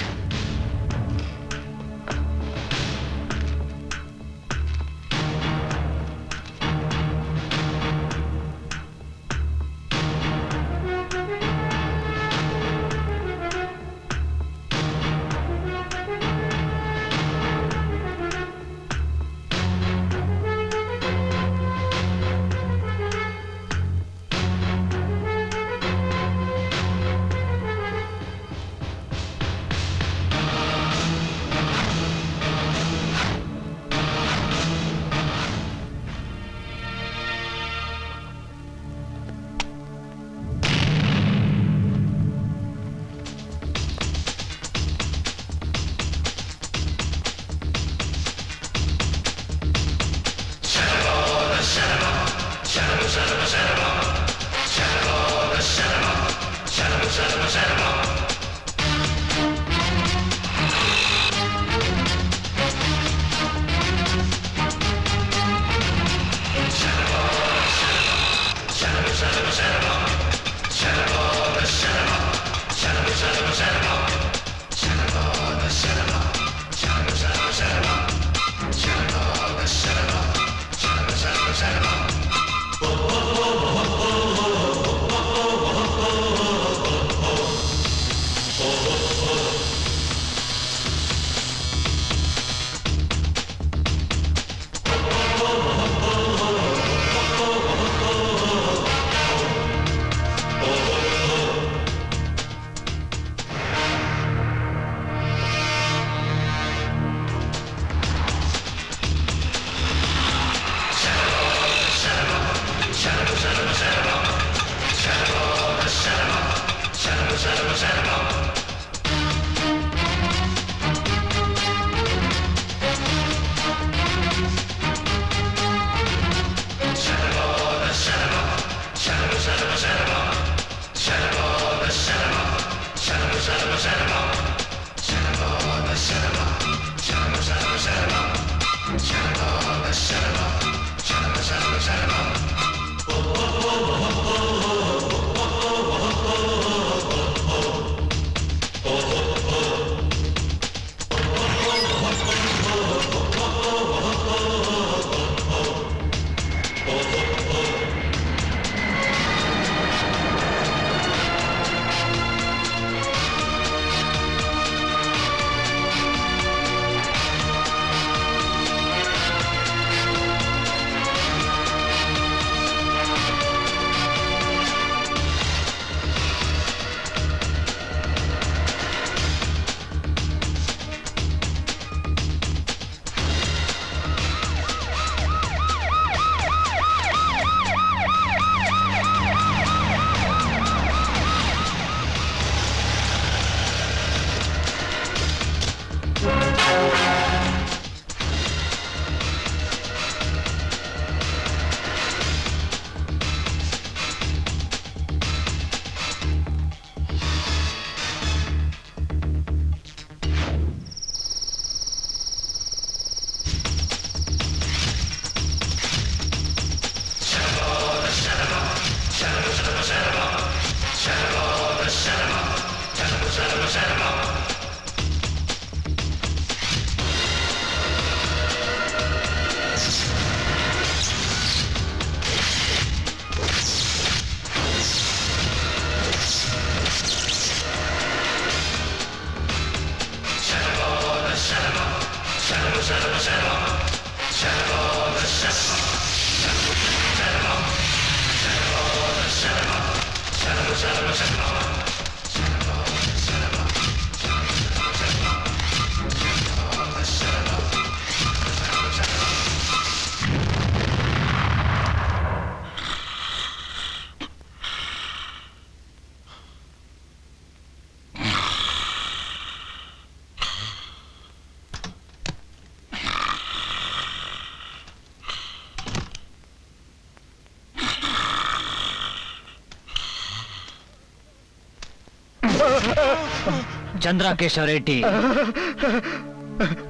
Chandra Keshav Reddy.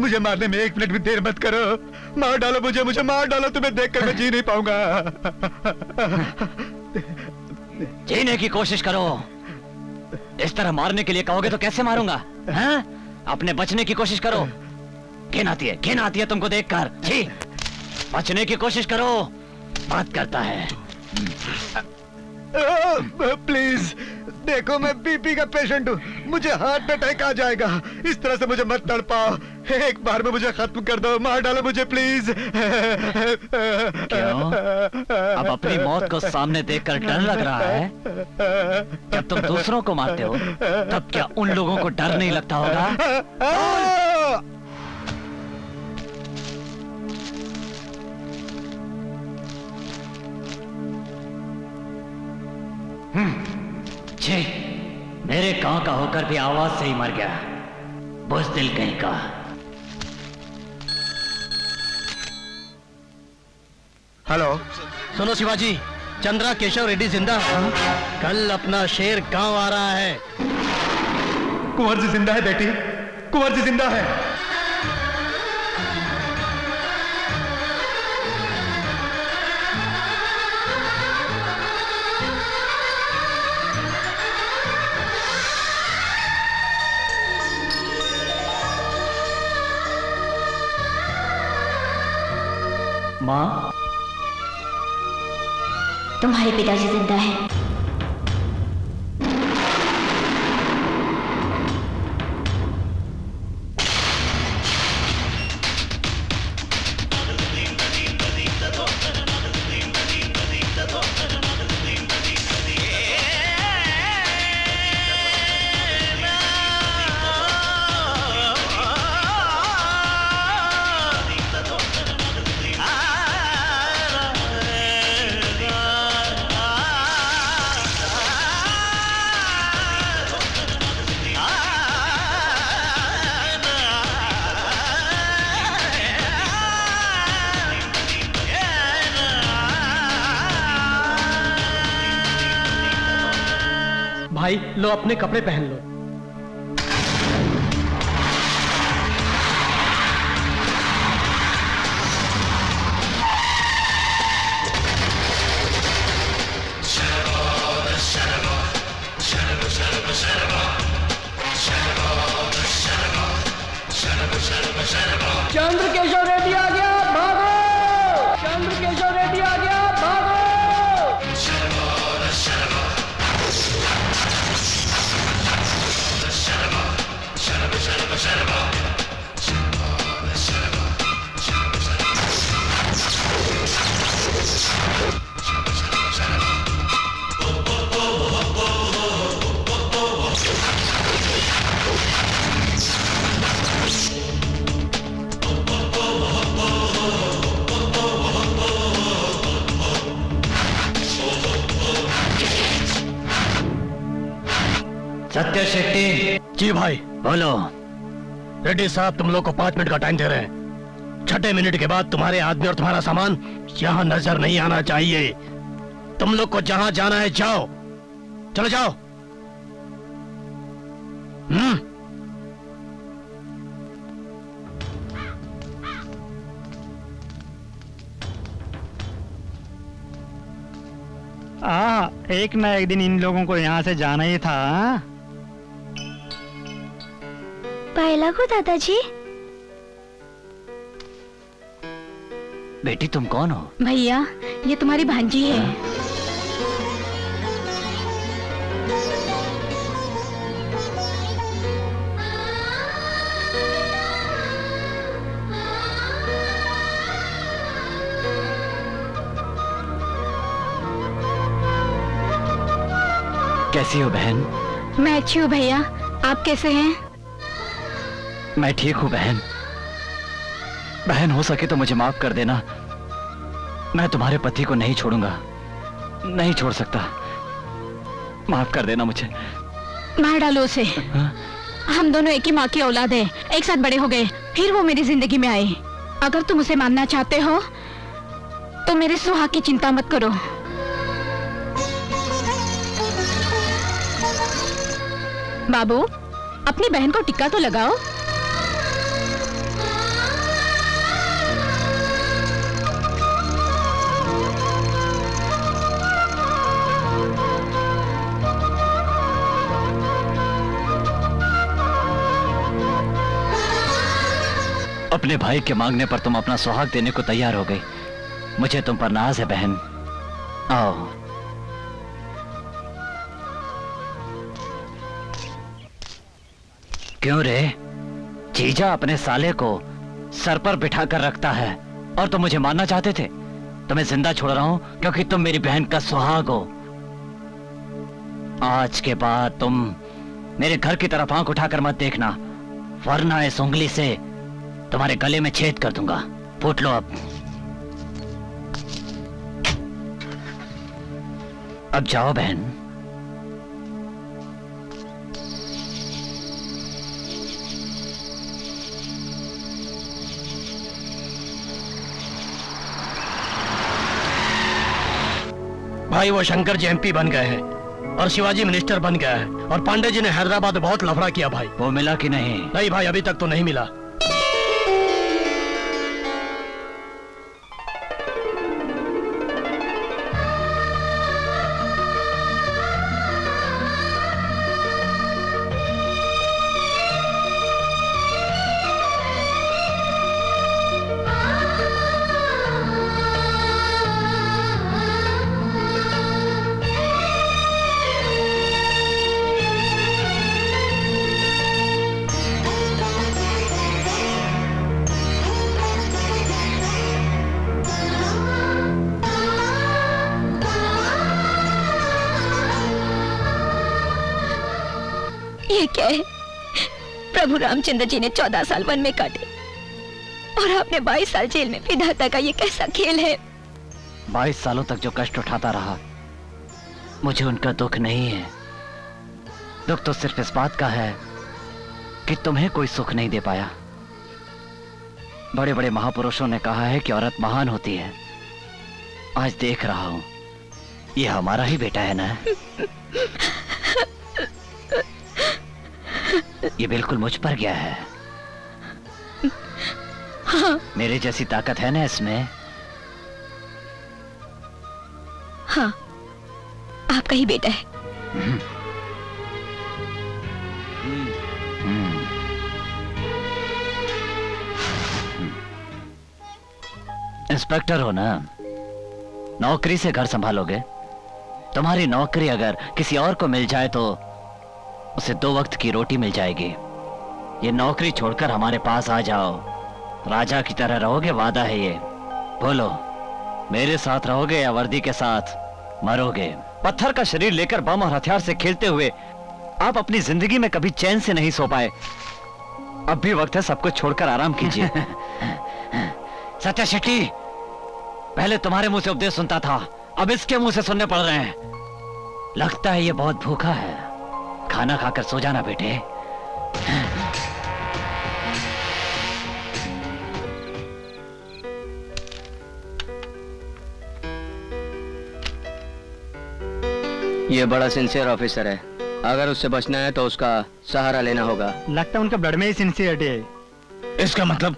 मुझे मारने में 1 मिनट भी देर मत करो। मार डालो मुझे, मुझे मार डालो। तुम्हें देखकर मैं जी नहीं पाऊंगा। जीने की कोशिश करो। इस तरह मारने के लिए कहोगे तो कैसे मारूंगा? हाँ? अपने बचने की कोशिश करो। घिन आती है तुमको देखकर। जी, बचने की कोशिश करो। बात करता है। प्लीज देखो, मैं बीपी का पेशेंट हूँ, मुझे हार्ट अटैक आ जाएगा। इस तरह से मुझे मत तड़पाओ। एक बार में मुझे खत्म कर दो, मार डालो मुझे प्लीज। क्यों? अब अपनी मौत को सामने देखकर डर लग रहा है? जब तुम दूसरों को मारते हो तब क्या उन लोगों को डर नहीं लगता होगा? छे, मेरे गांव का होकर भी आवाज से ही मर गया, बुज़दिल कहीं का। हेलो, सुनो शिवाजी, चंद्रा केशव रेड्डी जिंदा। कल अपना शेर गांव आ रहा है। कुंवर जी जिंदा है बेटी, कुंवर जी जिंदा है। माँ, तुम्हारे पिताजी जिंदा है। भाई लो, अपने कपड़े पहन लो। चंद्र केशव रेड्डी आ गया, भागो! चंद्र केशव रेड्डी आ गया, भागो! सत्य शेट्टी। जी भाई। बोलो। रेड्डी साहब, तुम लोग को 5 मिनट का टाइम दे रहे हैं। 6 मिनट के बाद तुम्हारे आदमी और तुम्हारा सामान यहाँ नजर नहीं आना चाहिए। तुम लोग को जहां जाना है जाओ, चलो जाओ। एक ना एक दिन इन लोगों को यहाँ से जाना ही था। पहला को दादाजी। बेटी तुम कौन हो? भैया, ये तुम्हारी भांजी है। कैसी हो बहन? मैं अच्छी हूँ भैया, आप कैसे हैं? मैं ठीक हूँ बहन। बहन, हो सके तो मुझे माफ कर देना। मैं तुम्हारे पति को नहीं छोड़ूंगा, नहीं छोड़ सकता। माफ कर देना मुझे। मार डालो उसे। हम दोनों एक ही माँ की औलाद है, एक साथ बड़े हो गए, फिर वो मेरी जिंदगी में आए। अगर तुम उसे मारना चाहते हो तो मेरे सुहाग की चिंता मत करो। बाबू, अपनी बहन को टिक्का तो लगाओ। अपने भाई के मांगने पर तुम अपना सुहाग देने को तैयार हो गई। मुझे तुम पर नाज है बहन। आओ। क्यों रे? जीजा अपने साले को सर पर बिठा कर रखता है और तुम मुझे मारना चाहते थे। तुम्हें जिंदा छोड़ रहा हूं क्योंकि तुम मेरी बहन का सुहाग हो। आज के बाद तुम मेरे घर की तरफ आंख उठाकर मत देखना, वरना इस उंगली से तुम्हारे गले में छेद कर दूंगा। फूट लो अब जाओ बहन। भाई वो शंकर जी एमपी बन गए हैं और शिवाजी मिनिस्टर बन गया है और पांडे जी ने हैदराबाद में बहुत लफड़ा किया भाई। वो मिला कि नहीं? नहीं भाई, अभी तक तो नहीं मिला। ये क्या है? प्रभु रामचंद्र जी ने 14 साल वन में काटे और आपने 22 साल जेल में। विधाता का ये कैसा खेल है? 22 सालों तक जो कष्ट उठाता रहा, मुझे उनका दुख नहीं है। दुख तो सिर्फ इस बात का है कि तुम्हें कोई सुख नहीं दे पाया। बड़े बड़े महापुरुषों ने कहा है कि औरत महान होती है। आज देख रहा हूं, ये हमारा ही बेटा है ना। ये बिल्कुल मुझ पर गया है। हाँ। मेरे जैसी ताकत है ना इसमें। हाँ, आपका ही बेटा है। इंस्पेक्टर हो ना, नौकरी से घर संभालोगे। तुम्हारी नौकरी अगर किसी और को मिल जाए तो उसे 2 वक्त की रोटी मिल जाएगी। ये नौकरी छोड़कर हमारे पास आ जाओ, राजा की तरह रहोगे, वादा है ये। बोलो, मेरे साथ रहोगे या वर्दी के साथ मरोगे? पत्थर का शरीर लेकर बम और हथियार से खेलते हुए आप अपनी जिंदगी में कभी चैन से नहीं सो पाए। अब भी वक्त है सब कुछ छोड़कर आराम कीजिए। सत्या शेट्टी, पहले तुम्हारे मुंह से उपदेश सुनता था, अब इसके मुंह से सुनने पड़ रहे हैं। लगता है ये बहुत भूखा है। खाना खाकर सो जाना बेटे। ये बड़ा सिंसियर ऑफिसर है, अगर उससे बचना है तो उसका सहारा लेना होगा। लगता है उनका ब्लड में ही सिंसियरिटी है। इसका मतलब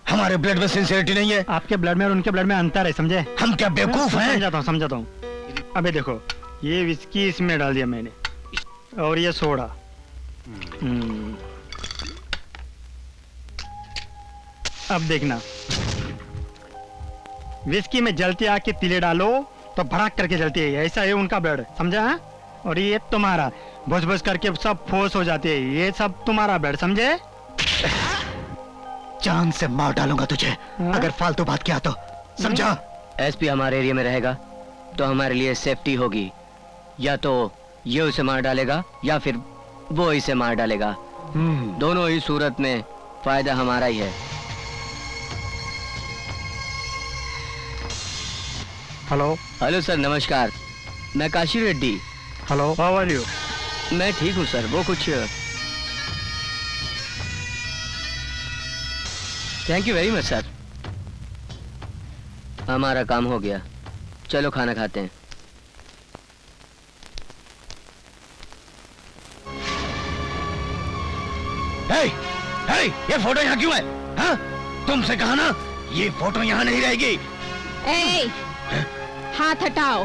हमारे ब्लड में सिंसियरिटी नहीं है। आपके ब्लड में और उनके ब्लड में अंतर है, समझे? हम क्या बेवकूफ हैं? समझाता हूँ। अबे देखो, ये विस्की इसमें डाल दिया मैंने और ये सोडा। अब देखना, विस्की में जलती आग के तिले डालो तो भड़क करके जलती है। ऐसा है उनका ब्लड, समझा है? और ये तुम्हारा भुस भुस करके सब फोर्स हो जाती है। ये सब तुम्हारा ब्लड, समझे? जान से मार डालूंगा तुझे अगर फालतू बात किया तो, समझा? एसपी हमारे एरिया में रहेगा तो हमारे लिए सेफ्टी होगी। या तो ये उसे मार डालेगा या फिर वो इसे मार डालेगा। दोनों ही सूरत में फायदा हमारा ही है। हेलो। हेलो सर, नमस्कार। मैं Kashi Reddy. Hello, how are you? मैं ठीक हूँ सर। वो कुछ thank you very much sir. हमारा काम हो गया, चलो खाना खाते हैं। ये फोटो यहाँ क्यों है? हाँ? तुमसे कहा ना ये फोटो यहाँ नहीं रहेगी। ए, हाथ हटाओ।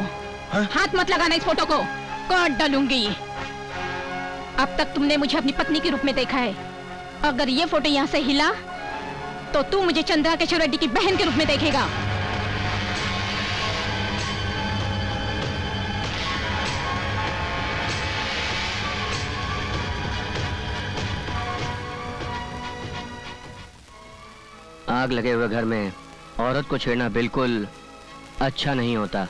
हाथ मत लगाना इस फोटो को, काट डालूंगी। अब तक तुमने मुझे अपनी पत्नी के रूप में देखा है, अगर ये फोटो यहाँ से हिला तो तू मुझे चंद्रा केशव रेड्डी की बहन के रूप में देखेगा। आग लगे हुए घर में औरत को छेड़ना बिल्कुल अच्छा नहीं होता।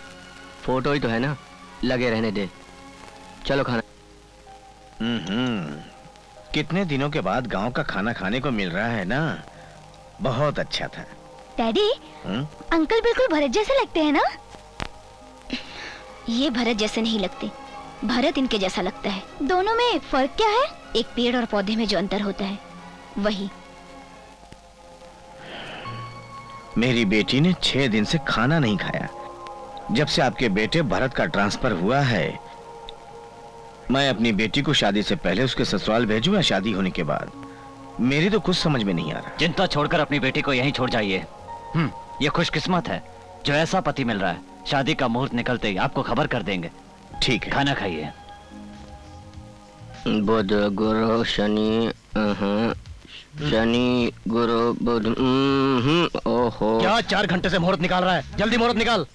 फोटो ही तो है ना, लगे रहने दे। चलो खाना। कितने दिनों के बाद गांव का खाना खाने को मिल रहा है ना, बहुत अच्छा था। डैडी, अंकल बिल्कुल भरत जैसे लगते हैं ना? ये भरत जैसे नहीं लगते, भरत इनके जैसा लगता है। दोनों में फर्क क्या है? एक पेड़ और पौधे में जो अंतर होता है वही। मेरी बेटी ने 6 दिन से खाना नहीं खाया। जब से आपके बेटे भरत का ट्रांसफर हुआ है, मैं अपनी बेटी को शादी से पहले उसके ससुराल भेजूं या शादी होने के बाद, मेरी तो कुछ समझ में नहीं आ रहा। चिंता छोड़कर अपनी बेटी को यहीं छोड़ जाइए। ये खुशकिस्मत है जो ऐसा पति मिल रहा है। शादी का मुहूर्त निकलते ही आपको खबर कर देंगे। ठीक है, खाना खाइए। बुध गुरु शनि, शनि गुरु बुध। ओहो, क्या 4 घंटे से मुहूर्त निकाल रहा है? जल्दी मुहूर्त निकाल।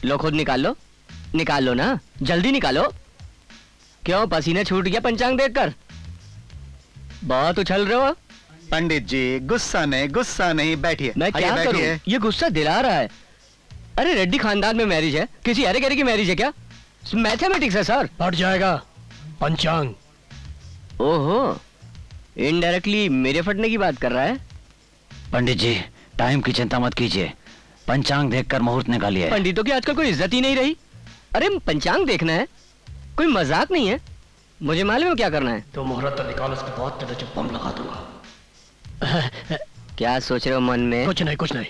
लो खुद निकाल लो ना, जल्दी निकालो। क्यों पसीने छूट गया पंचांग देखकर? बहुत उछल रहे हो। पंडित जी गुस्सा नहीं, बैठिए। मैं क्या करूं? ये गुस्सा दिला रहा है। अरे रेड्डी खानदान में मैरिज है, किसी अरे गरे की मैरिज है क्या? मैथमेटिक्स है सर। बढ़ जाएगा पंचांग। ओहो, इनडायरेक्टली मेरे फटने की बात कर रहा है। पंडित जी टाइम की चिंता मत कीजिए, पंचांग देखकर मुहूर्त निकालिए। पंडितों की आजकल कोई इज्जत ही नहीं रही। अरे पंचांग देखना है, कोई मजाक नहीं है। मुझे मालूम है क्या करना है। तो मुहूर्त निकाल, उसके बाद तेरे जो बम लगा दूंगा। क्या सोच रहे हो मन में? कुछ नहीं।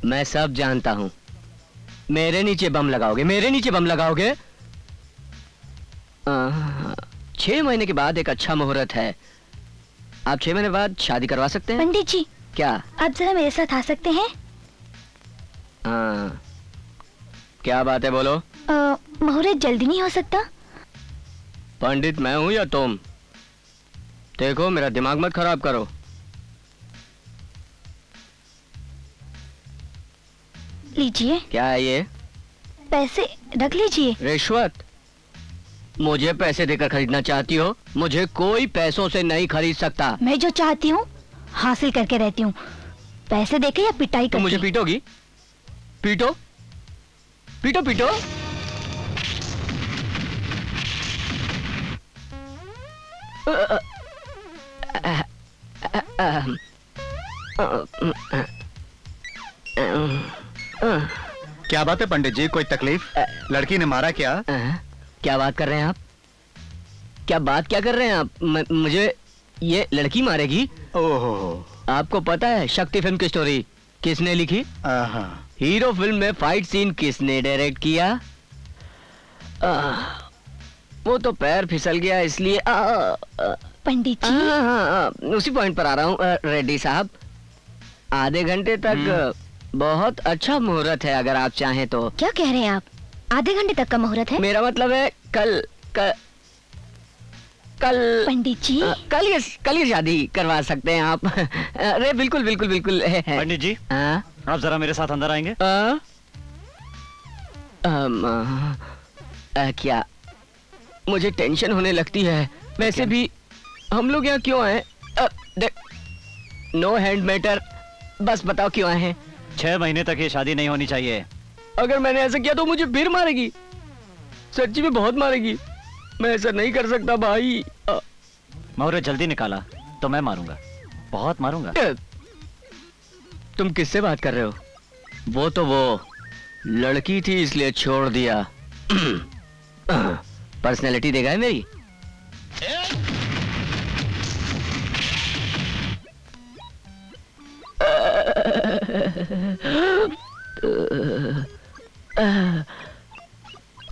मैं सब जानता हूँ। मेरे नीचे बम लगाओगे। 6 महीने के बाद एक अच्छा मुहूर्त है। आप 6 महीने बाद शादी करवा सकते हैं। पंडित जी क्या आप जरा मेरे साथ आ सकते हैं? क्या बात है, बोलो। मुहूर्त जल्दी नहीं हो सकता? पंडित मैं हूं या तुम? देखो मेरा दिमाग मत खराब करो। लीजिए। क्या है ये? पैसे रख लीजिए। रिश्वत? मुझे पैसे देकर खरीदना चाहती हो? मुझे कोई पैसों से नहीं खरीद सकता। मैं जो चाहती हूँ हासिल करके रहती हूँ, पैसे देके या पिटाई करके। मुझे पीटोगी? पीटो। क्या बात है पंडित जी, कोई तकलीफ? लड़की ने मारा क्या? क्या बात कर रहे हैं आप? क्या कर रहे हैं आप? मुझे ये लड़की मारेगी? ओहो, आपको पता है शक्ति फिल्म की स्टोरी किसने लिखी? हीरो फिल्म में फाइट सीन किसने डायरेक्ट किया? वो तो पैर फिसल गया इसलिए। पंडित जी उसी पॉइंट पर आ रहा हूँ। रेड्डी साहब, आधे घंटे तक बहुत अच्छा मुहूर्त है, अगर आप चाहें तो। क्या कह रहे हैं आप? आधे घंटे तक का मुहूर्त है? मेरा मतलब है कल पंडित जी कल ये शादी करवा सकते हैं आप। अरे बिल्कुल। पंडित जी आप जरा मेरे साथ अंदर आएंगे? क्या? मुझे टेंशन होने लगती है। वैसे भी हम लोग यहाँ क्यों आए? नो हैंड मैटर, बस बताओ क्यों आए हैं? 6 महीने तक ये शादी नहीं होनी चाहिए। अगर मैंने ऐसा किया तो मुझे फिर मारेगी, सच्ची में बहुत मारेगी। मैं ऐसा नहीं कर सकता भाई। मुहूर्त जल्दी निकाला तो मैं मारूंगा, बहुत मारूंगा। तुम किससे बात कर रहे हो? वो तो वो लड़की थी इसलिए छोड़ दिया। पर्सनैलिटी देखा है मेरी?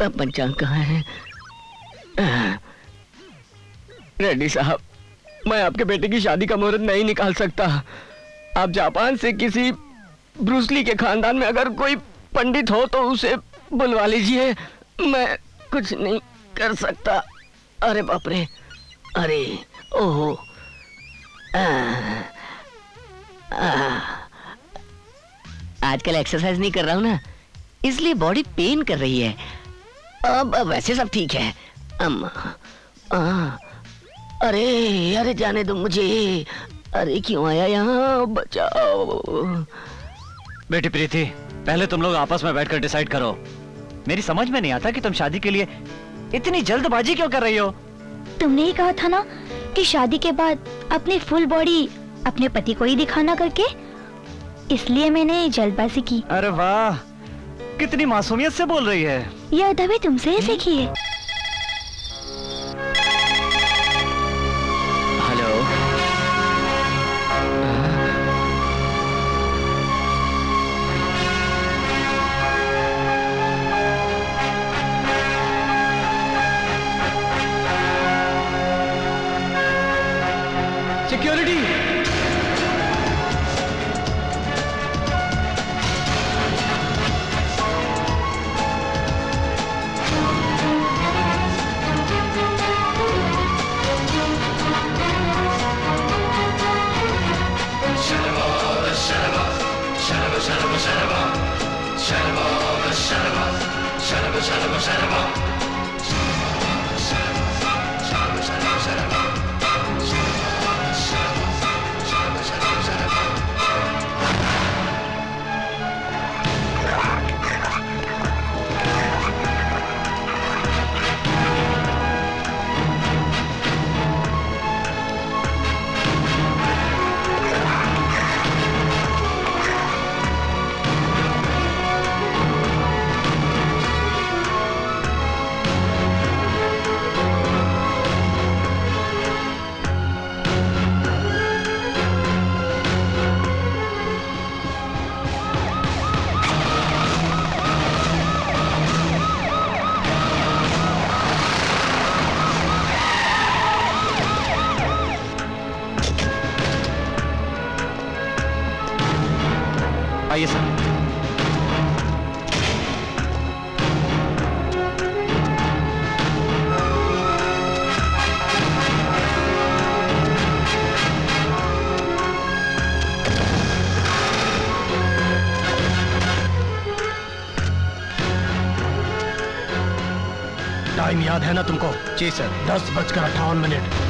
अब पंचांग कहाँ है? रेड्डी साहब, मैं आपके बेटे की शादी का मुहूर्त नहीं निकाल सकता। आप जापान से किसी ब्रूसली के खानदान में अगर कोई पंडित हो तो उसे बुलवा लीजिए। मैं कुछ नहीं कर सकता। अरे बाप रे, अरे ओहो, आजकल एक्सरसाइज नहीं कर रहा हूँ ना, इसलिए बॉडी पेन कर रही है। अब वैसे सब ठीक है। अरे अरे जाने दो मुझे। अरे क्यों आया यहाँ, बचाओ। बेटी प्रीति, पहले तुम लोग आपस में बैठकर डिसाइड करो। मेरी समझ में नहीं आता कि तुम शादी के लिए इतनी जल्दबाजी क्यों कर रही हो। तुमने ही कहा था ना कि शादी के बाद अपनी फुल बॉडी अपने पति को ही दिखाना करके, इसलिए मैंने जल्दबाजी की। अरे वाह, कितनी मासूमियत से बोल रही है। यह अदब भी तुमसे ही सीखी है। Hello, security. आइए सर। टाइम याद है ना तुमको? जी सर। 10:58।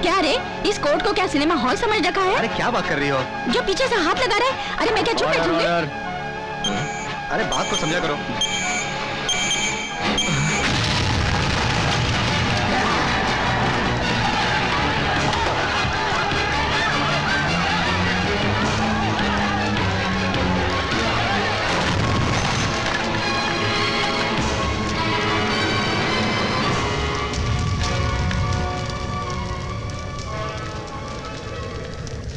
क्या रे, इस कोर्ट को क्या सिनेमा हॉल समझ रखा है? अरे क्या बात कर रही हो? जो पीछे से हाथ लगा रहे। अरे मैं क्या चुप बैठूंगी? अरे बात को समझा करो।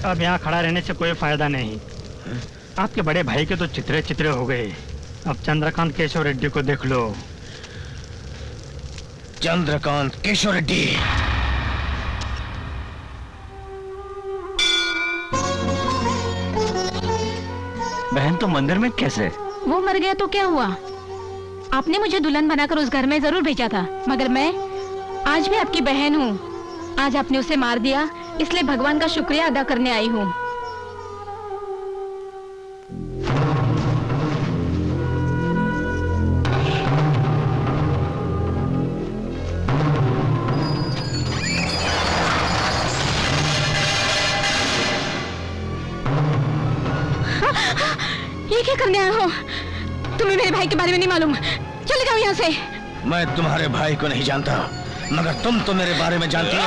अब यहाँ खड़ा रहने से कोई फायदा नहीं। आपके बड़े भाई के तो चित्रे चित्रे हो गए। अब चंद्रकांत केशव रेड्डी को देख लो। चंद्रकांत केशव रेड्डी। बहन तो मंदिर में कैसे? वो मर गया तो क्या हुआ? आपने मुझे दुल्हन बनाकर उस घर में जरूर भेजा था, मगर मैं आज भी आपकी बहन हूँ। आज आपने उसे मार दिया, इसलिए भगवान का शुक्रिया अदा करने आई हूँ। ये क्या करने आए हो? तुम्हें मेरे भाई के बारे में नहीं मालूम। चले जाओ यहाँ से। मैं तुम्हारे भाई को नहीं जानता, मगर तुम तो मेरे बारे में जानती हो।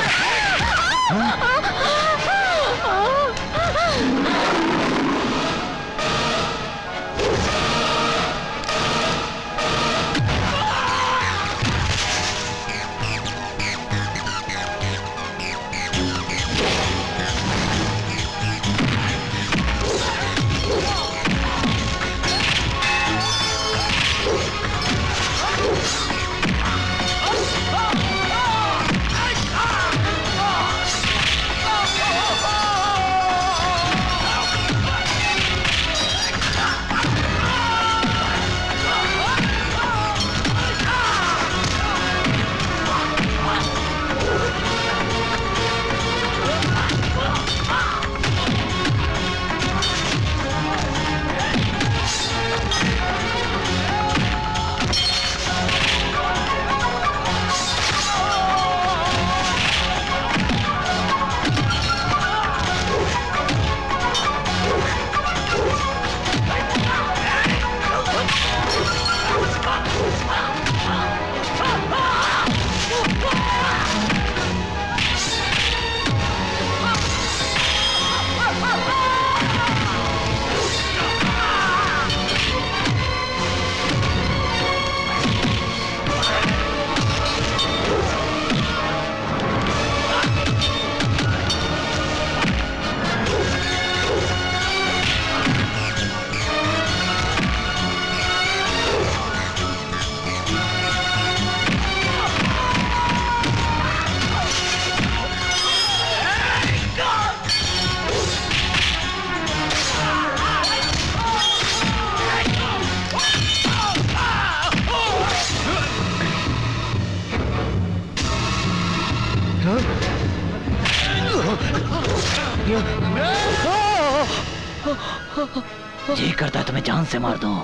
जी करता है तुम्हें जान से मार दूं,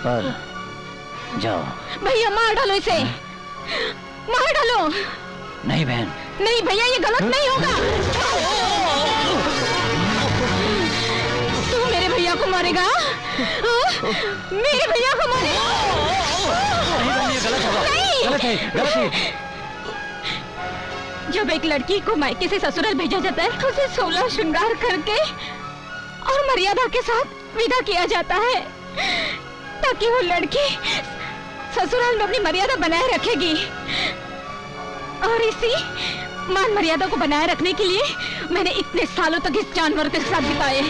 पर जाओ। भैया मार डालो इसे, मार डालो। नहीं बहन, नहीं भैया, ये गलत नहीं होगा। तू मेरे भैया को मारेगा? मेरे भैया को मारेगा? नहीं बहन, ये गलत होगा। गलत है, गलत है। जब एक लड़की को मायके से ससुराल भेजा जाता है तो उसे 16 श्रृंगार करके और मर्यादा के साथ विदा किया जाता है, ताकि वो लड़की ससुराल में अपनी मर्यादा बनाए रखेगी। और इसी मान मर्यादा को बनाए रखने के लिए मैंने इतने सालों तक इस जानवर के साथ बिताए।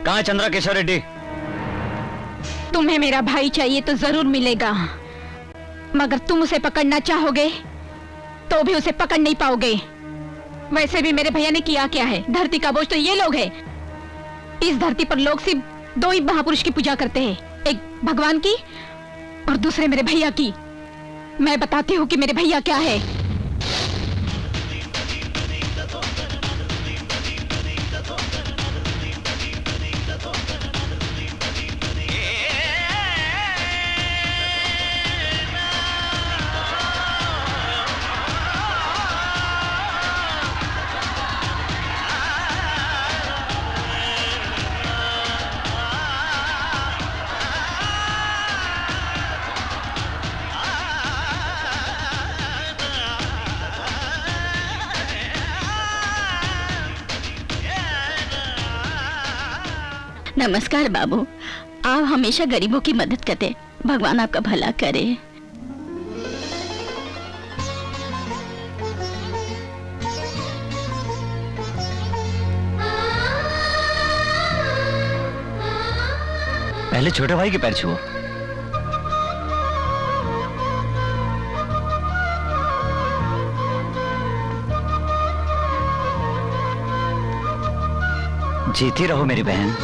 कहाँ है चंद्रा किशोर रेड्डी? तुम्हें मेरा भाई चाहिए तो जरूर मिलेगा, मगर तुम उसे पकड़ना चाहोगे तो भी उसे पकड़ नहीं पाओगे। वैसे भी मेरे भैया ने किया क्या है? धरती का बोझ तो ये लोग हैं। इस धरती पर लोग सिर्फ 2 ही महापुरुष की पूजा करते हैं, एक भगवान की और दूसरे मेरे भैया की। मैं बताती हूँ कि मेरे भैया क्या है। नमस्कार बाबू, आप हमेशा गरीबों की मदद करते, भगवान आपका भला करे। पहले छोटे भाई के पैर छुओ। जीती रहो मेरी बहन।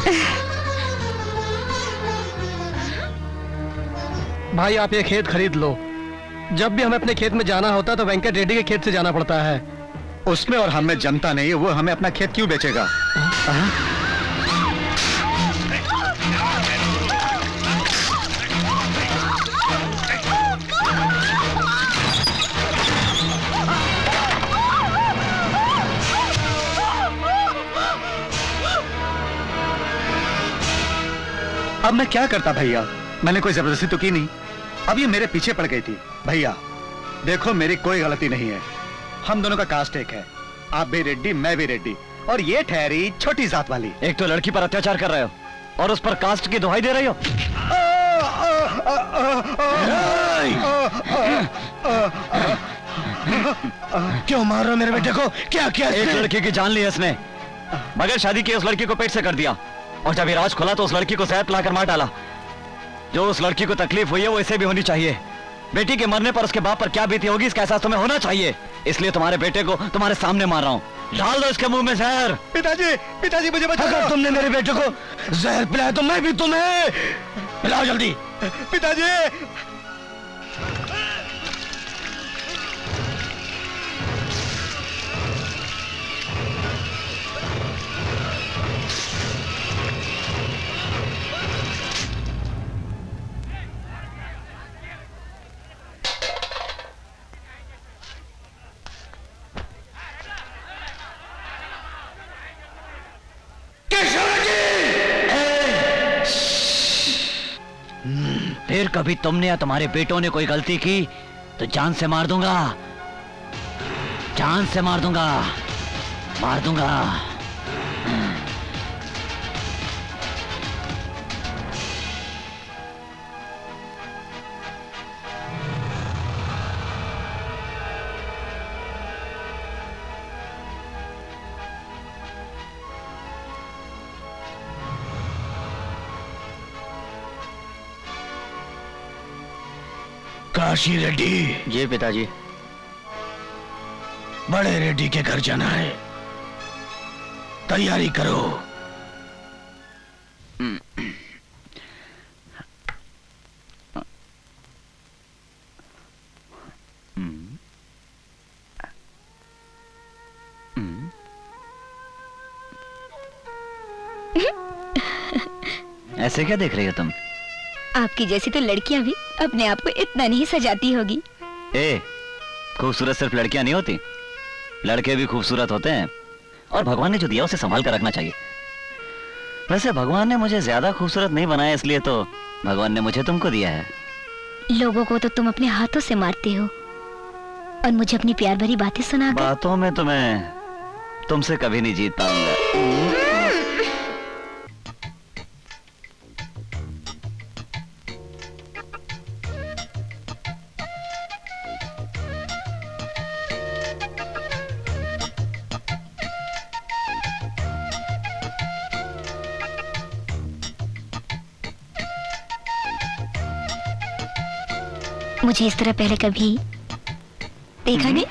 भाई आप ये खेत खरीद लो। जब भी हमें अपने खेत में जाना होता तो वेंकट रेड्डी के खेत से जाना पड़ता है। उसमें और हमें जनता नहीं है, वो हमें अपना खेत क्यों बेचेगा? अब मैं क्या करता भैया? मैंने कोई जबरदस्ती तो की नहीं। अब ये मेरे पीछे पड़ गई थी। भैया देखो, मेरी कोई गलती नहीं है। हम दोनों का कास्ट एक है, आप भी रेड्डी मैं भी रेड्डी, और ये ठहरी छोटी जात वाली। एक तो लड़की पर अत्याचार कर रहे हो और उस पर कास्ट की दुहाई दे रही हो। क्यों मार रहे हो मेरे बेटे को? क्या क्या? एक लड़की की जान ली है इसने, बगैर शादी की उस लड़की को पेट से कर दिया, और जब ये राज खुला तो उस लड़की को जहर पिलाकर मार डाला। जो उस लड़की को तकलीफ हुई है वो इसे भी होनी चाहिए। बेटी के मरने पर उसके बाप पर क्या बीती होगी इसका एहसास तुम्हें होना चाहिए। इसलिए तुम्हारे बेटे को तुम्हारे सामने मार रहा हूँ। डाल दो इसके मुंह में जहर। पिताजी, पिताजी मुझे बचाओ। अगर तुमने मेरे बेटे को जहर पिलाया तो मैं भी तुम्हें पिलाओ जल्दी। पिताजी फिर कभी तुमने या तुम्हारे बेटों ने कोई गलती की तो जान से मार दूंगा, जान से मार दूंगा, मार दूंगा। काशी रेड्डी। जी पिताजी। बड़े रेड्डी के घर जाना है, तैयारी करो। ऐसे क्या देख रही हो तुम? आपकी जैसी तो लड़कियां भी अपने आप को इतना नहीं सजाती होगी। ए, खूबसूरत सिर्फ लड़कियां नहीं होती, लड़के भी खूबसूरत होते हैं, और भगवान ने जो दिया उसे संभाल कर रखना चाहिए। वैसे भगवान ने मुझे ज्यादा खूबसूरत नहीं बनाया, इसलिए तो भगवान ने मुझे तुमको दिया है। लोगों को तो तुम अपने हाथों से मारते हो और मुझे अपनी प्यार भरी बातें सुनाकर। बातों में तो मैं तुमसे कभी नहीं जीत पाऊंगा। मुझे इस तरह पहले कभी देखा नहीं।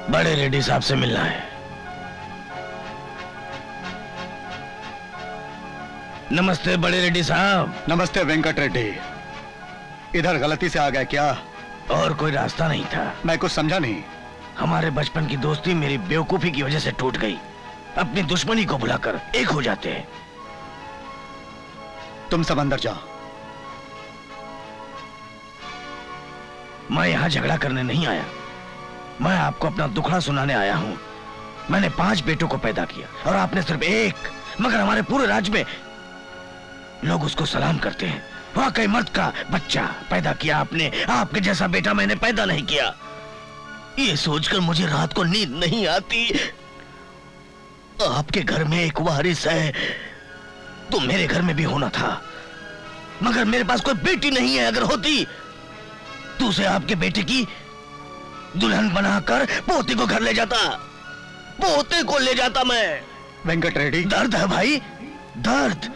बड़े रेड्डी साहब से मिलना है। नमस्ते बड़े रेड्डी साहब। नमस्ते वेंकट रेड्डी। इधर गलती से आ गए क्या? और कोई रास्ता नहीं था। मैं कुछ समझा नहीं। हमारे बचपन की दोस्ती मेरी बेवकूफी की वजह से टूट गई। अपनी दुश्मनी को भुलाकर एक हो जाते हैं। तुम सब अंदर जाओ। मैं यहाँ झगड़ा करने नहीं आया, मैं आपको अपना दुखड़ा सुनाने आया हूँ। मैंने 5 बेटों को पैदा किया और आपने सिर्फ एक, मगर हमारे पूरे राज्य में लोग उसको सलाम करते हैं। वाकई मर्द का बच्चा पैदा किया आपने, आपके जैसा बेटा मैंने पैदा नहीं किया। ये सोचकर मुझे रात को नींद नहीं आती। आपके घर में एक वारिस है तो मेरे घर में भी होना था, मगर मेरे पास कोई बेटी नहीं है। अगर होती तो उसे आपके बेटे की दुल्हन बनाकर पोते को घर ले जाता, पोते को ले जाता मैं। वेंकट रेड्डी, दर्द है भाई, दर्द।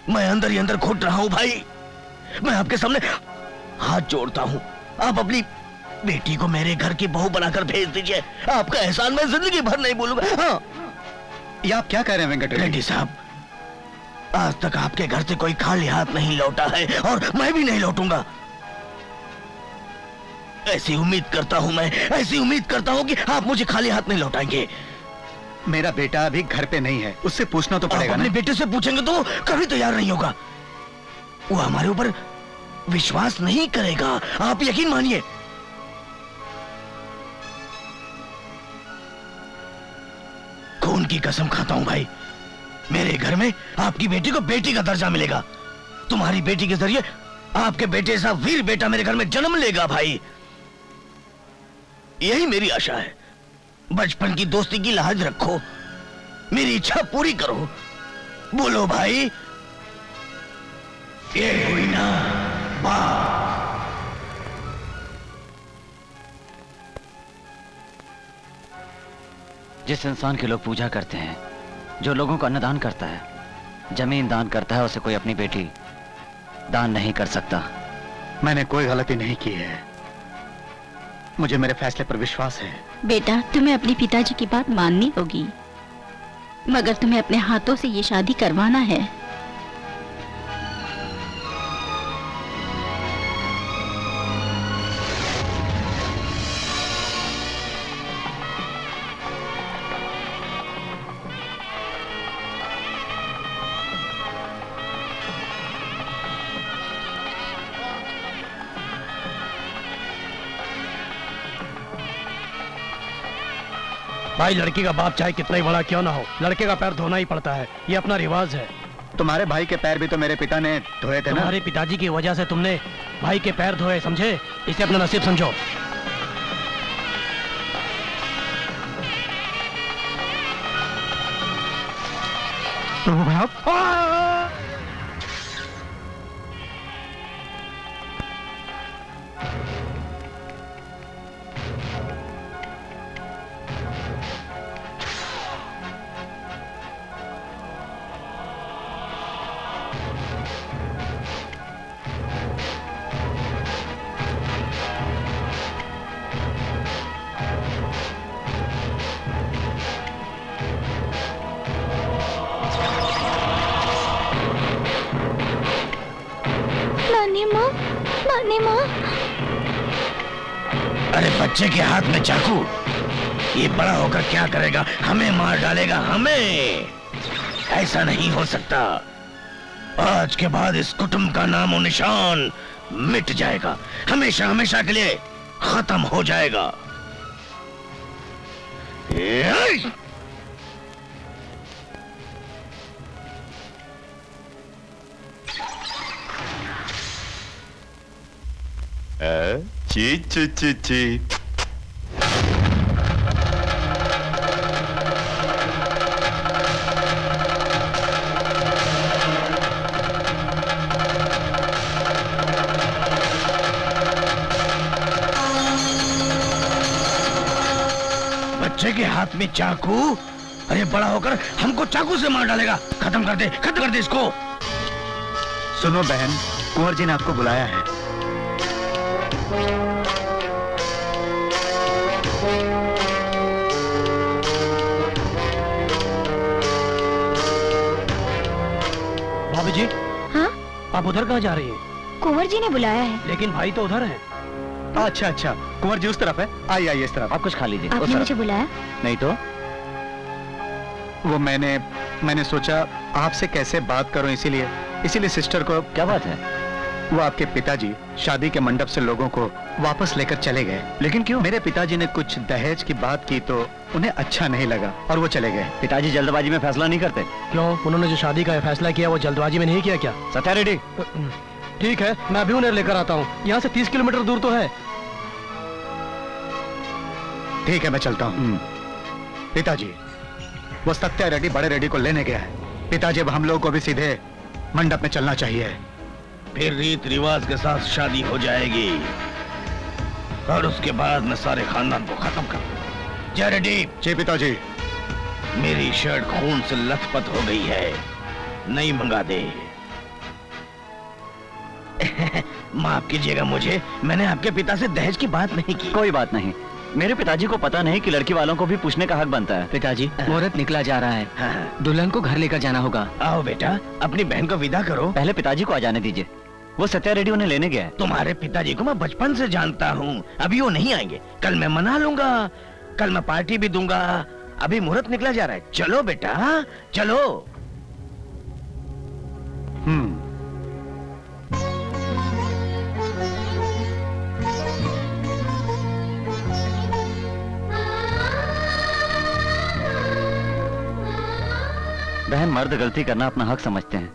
मैं अंदर ही अंदर घुट रहा हूं भाई। मैं आपके सामने हाथ जोड़ता हूं, आप अपनी बेटी को मेरे घर की बहू बनाकर भेज दीजिए। आपका एहसान मैं जिंदगी भर नहीं भूलूंगा। हाँ, ये आप क्या कह रहे हैं वेंकट रेड्डी साहब? आज तक आपके घर से कोई खाली हाथ नहीं लौटा है और मैं भी नहीं लौटूंगा। ऐसी उम्मीद करता हूं मैं, ऐसी उम्मीद करता हूं कि आप मुझे खाली हाथ नहीं लौटाएंगे। मेरा बेटा अभी घर पे नहीं है, उससे पूछना तो पड़ेगा अपने बेटे से पूछेंगे तो कभी तैयार नहीं होगा। वो हमारे ऊपर विश्वास नहीं करेगा, आप यकीन मानिए। खून की कसम खाता हूं भाई, मेरे घर में आपकी बेटी को बेटी का दर्जा मिलेगा। तुम्हारी बेटी के जरिए आपके बेटे सा वीर बेटा मेरे घर में जन्म लेगा भाई। यही मेरी आशा है। बचपन की दोस्ती की लाज रखो, मेरी इच्छा पूरी करो। बोलो भाई, ये हुई ना बात। जिस इंसान के लोग पूजा करते हैं, जो लोगों को अन्नदान करता है, जमीन दान करता है, उसे कोई अपनी बेटी दान नहीं कर सकता। मैंने कोई गलती नहीं की है, मुझे मेरे फैसले पर विश्वास है। बेटा, तुम्हें अपने पिताजी की बात माननी होगी, मगर तुम्हें अपने हाथों से ये शादी करवाना है। भाई, लड़की का बाप चाहे कितना ही बड़ा क्यों ना हो, लड़के का पैर धोना ही पड़ता है, ये अपना रिवाज है। तुम्हारे भाई के पैर भी तो मेरे पिता ने धोए थे ना। तुम्हारे पिताजी की वजह से तुमने भाई के पैर धोए, समझे? इसे अपना नसीब समझो। प्रभु भाई आप बच्चे के हाथ में चाकू, ये बड़ा होकर क्या करेगा? हमें मार डालेगा, हमें। ऐसा नहीं हो सकता। आज के बाद इस कुटुंब का नामो निशान मिट जाएगा, हमेशा हमेशा के लिए खत्म हो जाएगा। ची ची ची ची। बच्चे के हाथ में चाकू, अरे बड़ा होकर हमको चाकू से मार डालेगा। खत्म कर दे, खत्म कर दे इसको। सुनो बहन, कुंवर जी ने आपको बुलाया है। भाभी जी, हाँ? आप उधर कहाँ जा रही हैं? कुंवर जी ने बुलाया है। लेकिन भाई तो उधर है। अच्छा अच्छा, कुंवर जी उस तरफ है। आइए आइए इस तरफ। आप कुछ खा लीजिए। आपने मुझे बुलाया? नहीं तो वो मैंने सोचा आपसे कैसे बात करूं, इसीलिए सिस्टर को। क्या बात है? वो आपके पिताजी शादी के मंडप से लोगों को वापस लेकर चले गए। लेकिन क्यों? मेरे पिताजी ने कुछ दहेज की बात की तो उन्हें अच्छा नहीं लगा और वो चले गए। पिताजी जल्दबाजी में फैसला नहीं करते। क्यों? उन्होंने जो शादी का फैसला किया वो जल्दबाजी में नहीं किया क्या? सत्या रेड्डी, ठीक है, मैं अभी उन्हें लेकर आता हूँ। यहाँ से 30 किलोमीटर दूर तो है। ठीक है, मैं चलता हूँ। पिताजी, वो सत्या रेड्डी बड़े रेड्डी को लेने गया है। पिताजी, अब हम लोगों को भी सीधे मंडप में चलना चाहिए। फिर रीत रिवाज के साथ शादी हो जाएगी और उसके बाद मैं सारे खानदान को खत्म कर दूंगा। जय रेड्डी। जी पिताजी। मेरी शर्ट खून से लथपथ हो गई है, नई मंगा दे। माफ कीजिएगा मुझे, मैंने आपके पिता से दहेज की बात नहीं की। कोई बात नहीं, मेरे पिताजी को पता नहीं कि लड़की वालों को भी पूछने का हक बनता है। पिताजी, मुहूर्त निकला जा रहा है, दुल्हन को घर लेकर जाना होगा। आओ बेटा, अपनी बहन को विदा करो। पहले पिताजी को आ जाने दीजिए, वो सत्या रेड्डी उन्हें लेने गया है। तुम्हारे पिताजी को मैं बचपन से जानता हूँ, अभी वो नहीं आएंगे। कल मैं मना लूंगा, कल मैं पार्टी भी दूंगा। अभी मुहूर्त निकला जा रहा है, चलो बेटा चलो। बहन, मर्द गलती करना अपना हक समझते हैं,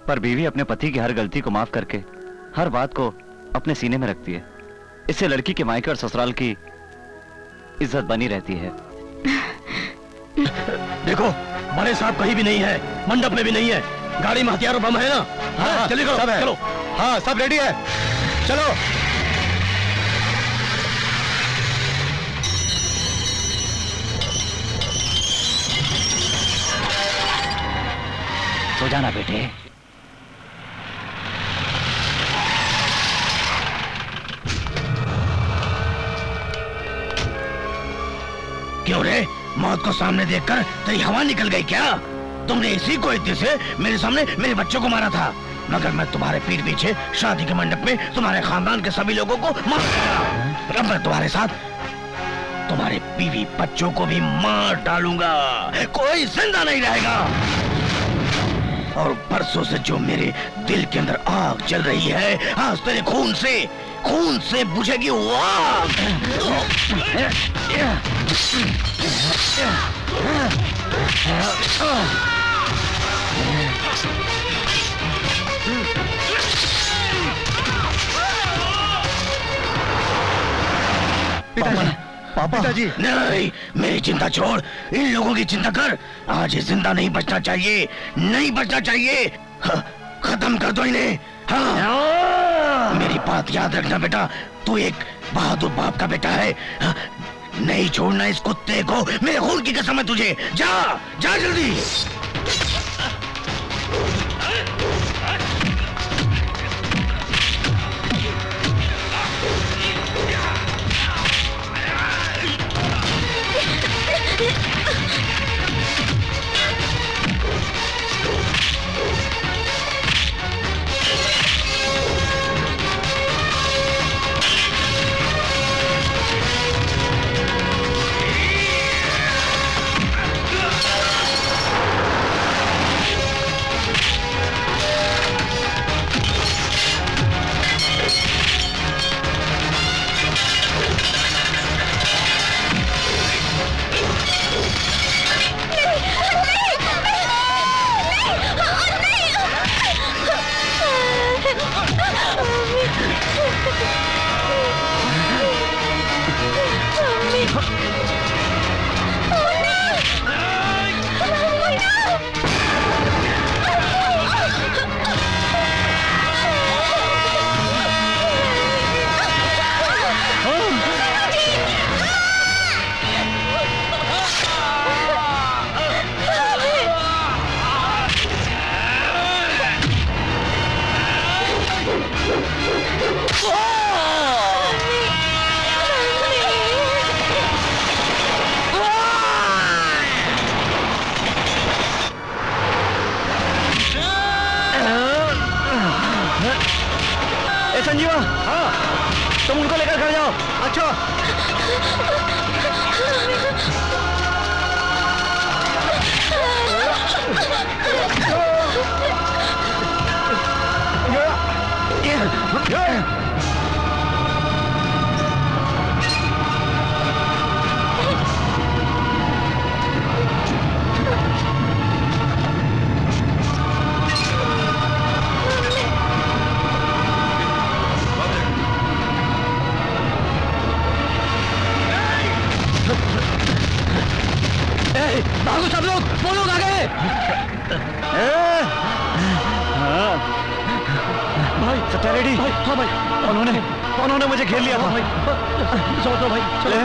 पर बीवी अपने पति की हर गलती को माफ करके हर बात को अपने सीने में रखती है। इससे लड़की के मायके और ससुराल की इज्जत बनी रहती है। देखो, बड़े साहब कहीं भी नहीं है, मंडप में भी नहीं है। गाड़ी में हथियार और बम है ना? हाँ, चलिए करो, सब है। चलो। हाँ, सब रेडी है, चलो। सो जाना बेटे। क्यों रे, मौत को सामने देखकर तेरी हवा निकल गई क्या? तुमने इसी को इतने से मेरे सामने मेरे बच्चों को मारा था, मगर मैं तुम्हारे पीठ पीछे शादी के मंडप में तुम्हारे खानदान के सभी लोगों को मार डाला। अब मैं तुम्हारे साथ तुम्हारे बीवी बच्चों को भी मार डालूंगा, कोई जिंदा नहीं रहेगा। और परसों से जो मेरे दिल के अंदर आग जल रही है, आज तेरे खून से बुझेगी वो आग। पिताजी, नहीं, मेरी चिंता छोड़, इन लोगों की चिंता कर। आज ये जिंदा नहीं बचना चाहिए, नहीं बचना चाहिए। खत्म कर दो इन्हें। हाँ, मेरी बात याद रखना बेटा, तू एक बहादुर बाप का बेटा है। नहीं छोड़ना इस कुत्ते को, मेरे खून की कसम है तुझे। जा जा जल्दी। बच्चों। भागो सब लोग, वो लोग आ गए। भाई सत्या रेडी। हाँ भाई, उन्होंने मुझे घेर लिया था भाई। चलो भाई, चलो।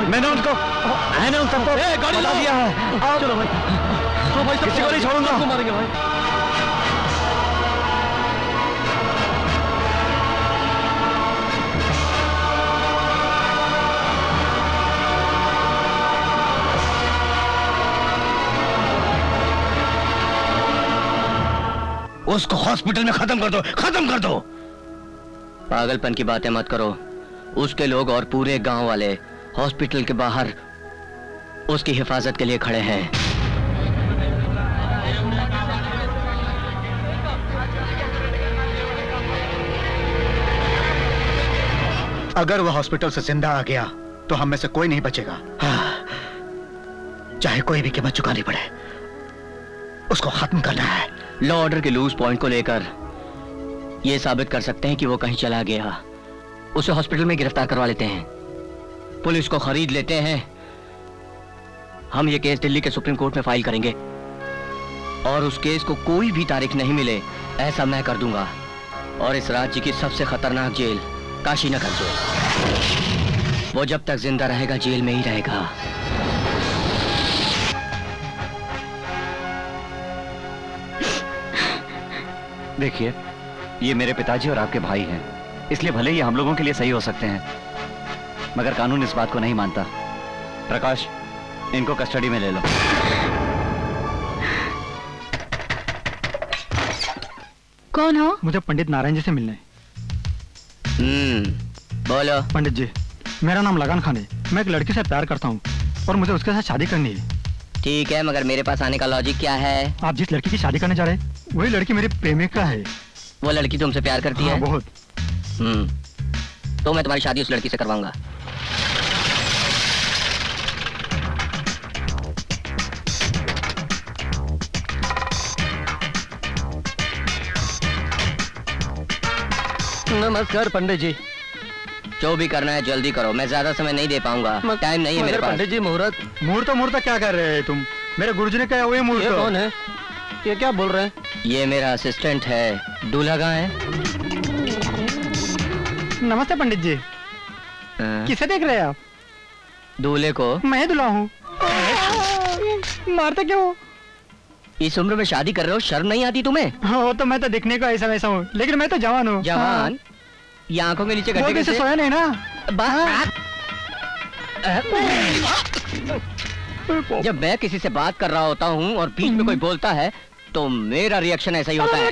मैंने उन सबको बता दिया है। चलो भाई, तो भाई किसी को नहीं छोड़ूंगा। मारेंगे भाई। उसको हॉस्पिटल में खत्म कर दो, खत्म कर दो। पागलपन की बातें मत करो। उसके लोग और पूरे गांव वाले हॉस्पिटल के बाहर उसकी हिफाजत के लिए खड़े हैं। अगर वह हॉस्पिटल से जिंदा आ गया तो हम में से कोई नहीं बचेगा। चाहे कोई भी कीमत चुकानी पड़े, उसको खत्म करना है। लॉ ऑर्डर के लूज पॉइंट को लेकर यह साबित कर सकते हैं कि वो कहीं चला गया। उसे हॉस्पिटल में गिरफ्तार करवा लेते हैं, पुलिस को खरीद लेते हैं। हम ये केस दिल्ली के सुप्रीम कोर्ट में फाइल करेंगे और उस केस को कोई भी तारीख नहीं मिले ऐसा मैं कर दूंगा। और इस राज्य की सबसे खतरनाक जेल काशीनगर जेल, वो जब तक जिंदा रहेगा जेल में ही रहेगा। देखिए, ये मेरे पिताजी और आपके भाई हैं, इसलिए भले ही हम लोगों के लिए सही हो सकते हैं, मगर कानून इस बात को नहीं मानता। प्रकाश, इनको कस्टडी में ले लो। कौन हो? मुझे पंडित नारायण जी से मिलना है। बोलो। पंडित जी, मेरा नाम लगान खान है। मैं एक लड़की से प्यार करता हूँ और मुझे उसके साथ शादी करनी है। ठीक है, मगर मेरे पास आने का लॉजिक क्या है? आप जिस लड़की की शादी करने जा रहे हैं वही लड़की मेरी प्रेमिका है। वो लड़की तुमसे प्यार करती है? बहुत। तो मैं तुम्हारी शादी उस लड़की से करवाऊंगा। नमस्कार पंडित जी। जो भी करना है जल्दी करो, मैं ज्यादा समय नहीं दे पाऊंगा, टाइम नहीं है मेरे पास। पंडित जी, मुहूर्त क्या कर रहे हैं तुम? मेरे गुरुजी ने कहा वही मुहूर्त। ये कौन है? ये क्या बोल रहे हैं? ये मेरा असिस्टेंट है। दूल्हा कहाँ है? नमस्ते पंडित जी। किसे देख रहे हैं आप? दूल्हे को। मैं दूल्हा हूँ। मारते क्यों? इस उम्र में शादी कर रहे हो, शर्म नहीं आती तुम्हें? हो तो मैं तो दिखने को ऐसा वैसा हूँ, लेकिन मैं तो जवान हूँ। जवान? ये आंखों के नीचे गड्ढे कैसे? सोया नहीं ना। जब मैं किसी से बात कर रहा होता हूँ और बीच में कोई बोलता है तो मेरा रिएक्शन ऐसा ही होता है।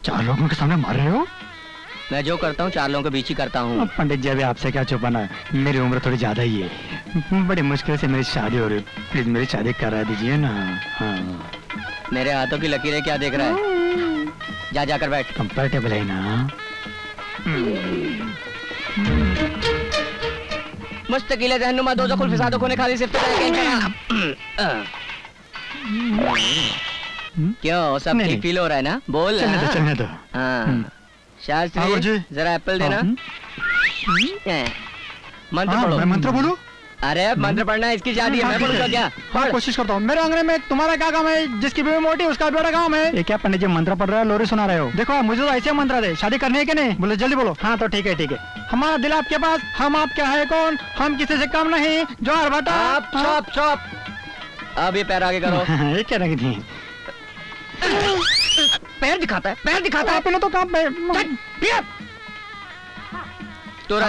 4 लोगों के सामने मार रहे हो? मैं जो करता हूँ 4 लोगों के बीच ही करता हूँ। पंडित जी, अभी आपसे क्या छुपाना है, मेरी उम्र थोड़ी ज्यादा ही है। बड़ी मुश्किल से मेरी शादी हो रही है, प्लीज मेरी शादी करा दीजिए ना। हाँ। मेरे हाथों की लकीरें क्या देख रहा है? जा जाकर बैठ। कंफर्टेबल है ना? मुस्तकिल रहनुमा दो जखुल फिसादो कोने खाली सिर्फ क्यों, सब ठीक फील हो रहा है ना? बोल। चलने दो। हाँ शास्त्री, जरा एप्पल देना। मंत्र पढ़ो। मैं मंत्र बोलूं? अरे मंत्र पढ़ना है, इसकी शादी है, मैं पढ़ूंगा क्या? हाँ, कोशिश करता हूँ। मेरे अंगने में तुम्हारा क्या काम है? जिसकी बीवी मोटी उसका बड़ा काम है। ये क्या पंडित जी मंत्र पढ़ रहे हो, लोरी सुना रहे हो? देखो मुझे तो ऐसे मंत्र दे, शादी करनी है कि नहीं? बोलो जल्दी बोलो। हाँ तो ठीक है ठीक है। हमारा दिल आपके पास, हम आपके है कौन, हम किसी से कम नहीं। जोर बता। चुप। अब ये पैर आगे करो। ये क्या रखी थी? पैर दिखाता है, पैर दिखाता है। आपने तो काम तो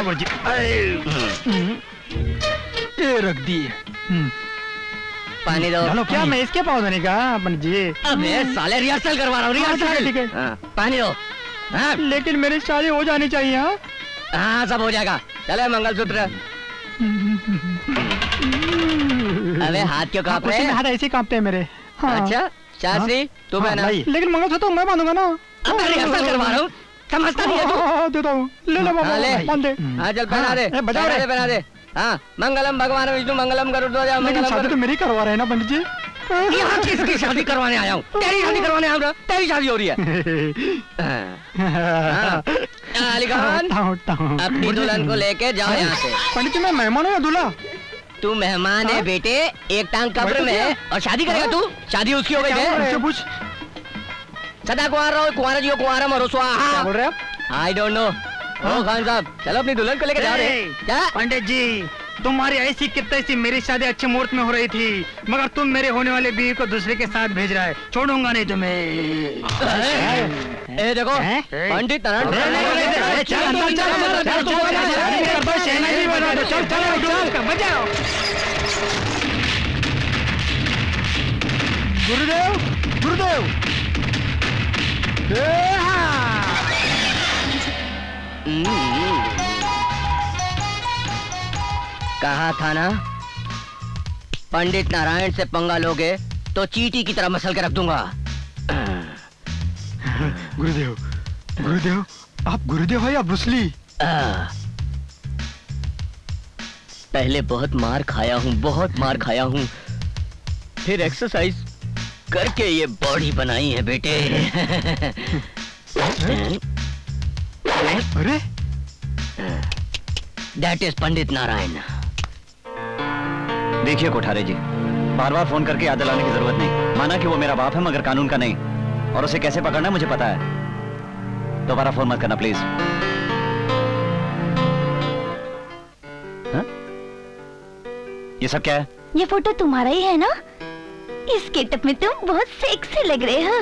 ये रख दी। पानी दो। क्या मैं इसके पाँव देने का पंडित जी? अबे साले रिहर्सल करवा रहा हूँ, रिहर्सल। ठीक है। पानी दो। लेकिन मेरी शादी हो जानी चाहिए। हाँ सब हो जाएगा। चले मंगलसूत्र। अरे हाथ क्यों कांप रहे हैं? हाथ ऐसे कांपते हैं मेरे। हाँ। अच्छा शास्त्री तू पहना। लेकिन मंगलसूत्र मैं बांधूंगा ना। अब रिहर्सल करवा रहा हूँ, समझता नहीं है तू? देता हूँ, ले ले बाबा, बांध दे। हाँ चल पहना दे, बजाओ रे। पहना दे। हाँ मंगलम भगवान विष्णु मंगलम गरुड़ध्वज लेकिन मंगलम। शादी तो मेरी करवा रहे हैं ना पंडित जी। यहाँ किसकी शादी करवाने आया हूँ? तेरी शादी करवाने आया हूँ। तेरी शादी हो रही है। अली खान अपनी दुल्हन को लेके जाओ यहाँ से। पंडित जी मैं मेहमान हूँ या दूल्हा? तू मेहमान है बेटे, एक टांग कब्र में है और शादी करेगा तू? शादी उसकी हो गई है। सदा कुंवारा रहो, कुंवारा जियो कुंवारा मरो स्वाहा। क्या बोल रहे हैं आप? I don't know. ओ खान साहब चलो अपनी दुल्हन को लेके जा रहे। क्या पंडित जी तुम्हारी ऐसी कितनी सी मेरी शादी अच्छे मुहूर्त में हो रही थी, मगर तुम मेरे होने वाले बीवी को दूसरे के साथ भेज रहा है। छोड़ूंगा नहीं तुम्हें। ए देखो पंडित गुरुदेव गुरुदेव कहा था ना पंडित नारायण से पंगा लोगे तो चींटी की तरह मसल के रख दूंगा। गुरुदेव गुरुदेव आप गुरुदेव हो या ब्रूसली? पहले बहुत मार खाया हूँ, बहुत मार खाया हूँ, फिर एक्सरसाइज करके ये बॉडी बनाई है बेटे। अरे दैट इज पंडित नारायण। देखिए कोठारे जी, बार बार फोन करके याद दिलाने की जरूरत नहीं। माना कि वो मेरा बाप है मगर कानून का नहीं, और उसे कैसे पकड़ना मुझे पता है। दोबारा फोन मत करना प्लीज। हाँ? ये सब क्या है? ये फोटो तुम्हारा ही है ना? इस गेटअप में तुम बहुत सेक्सी लग रहे हो।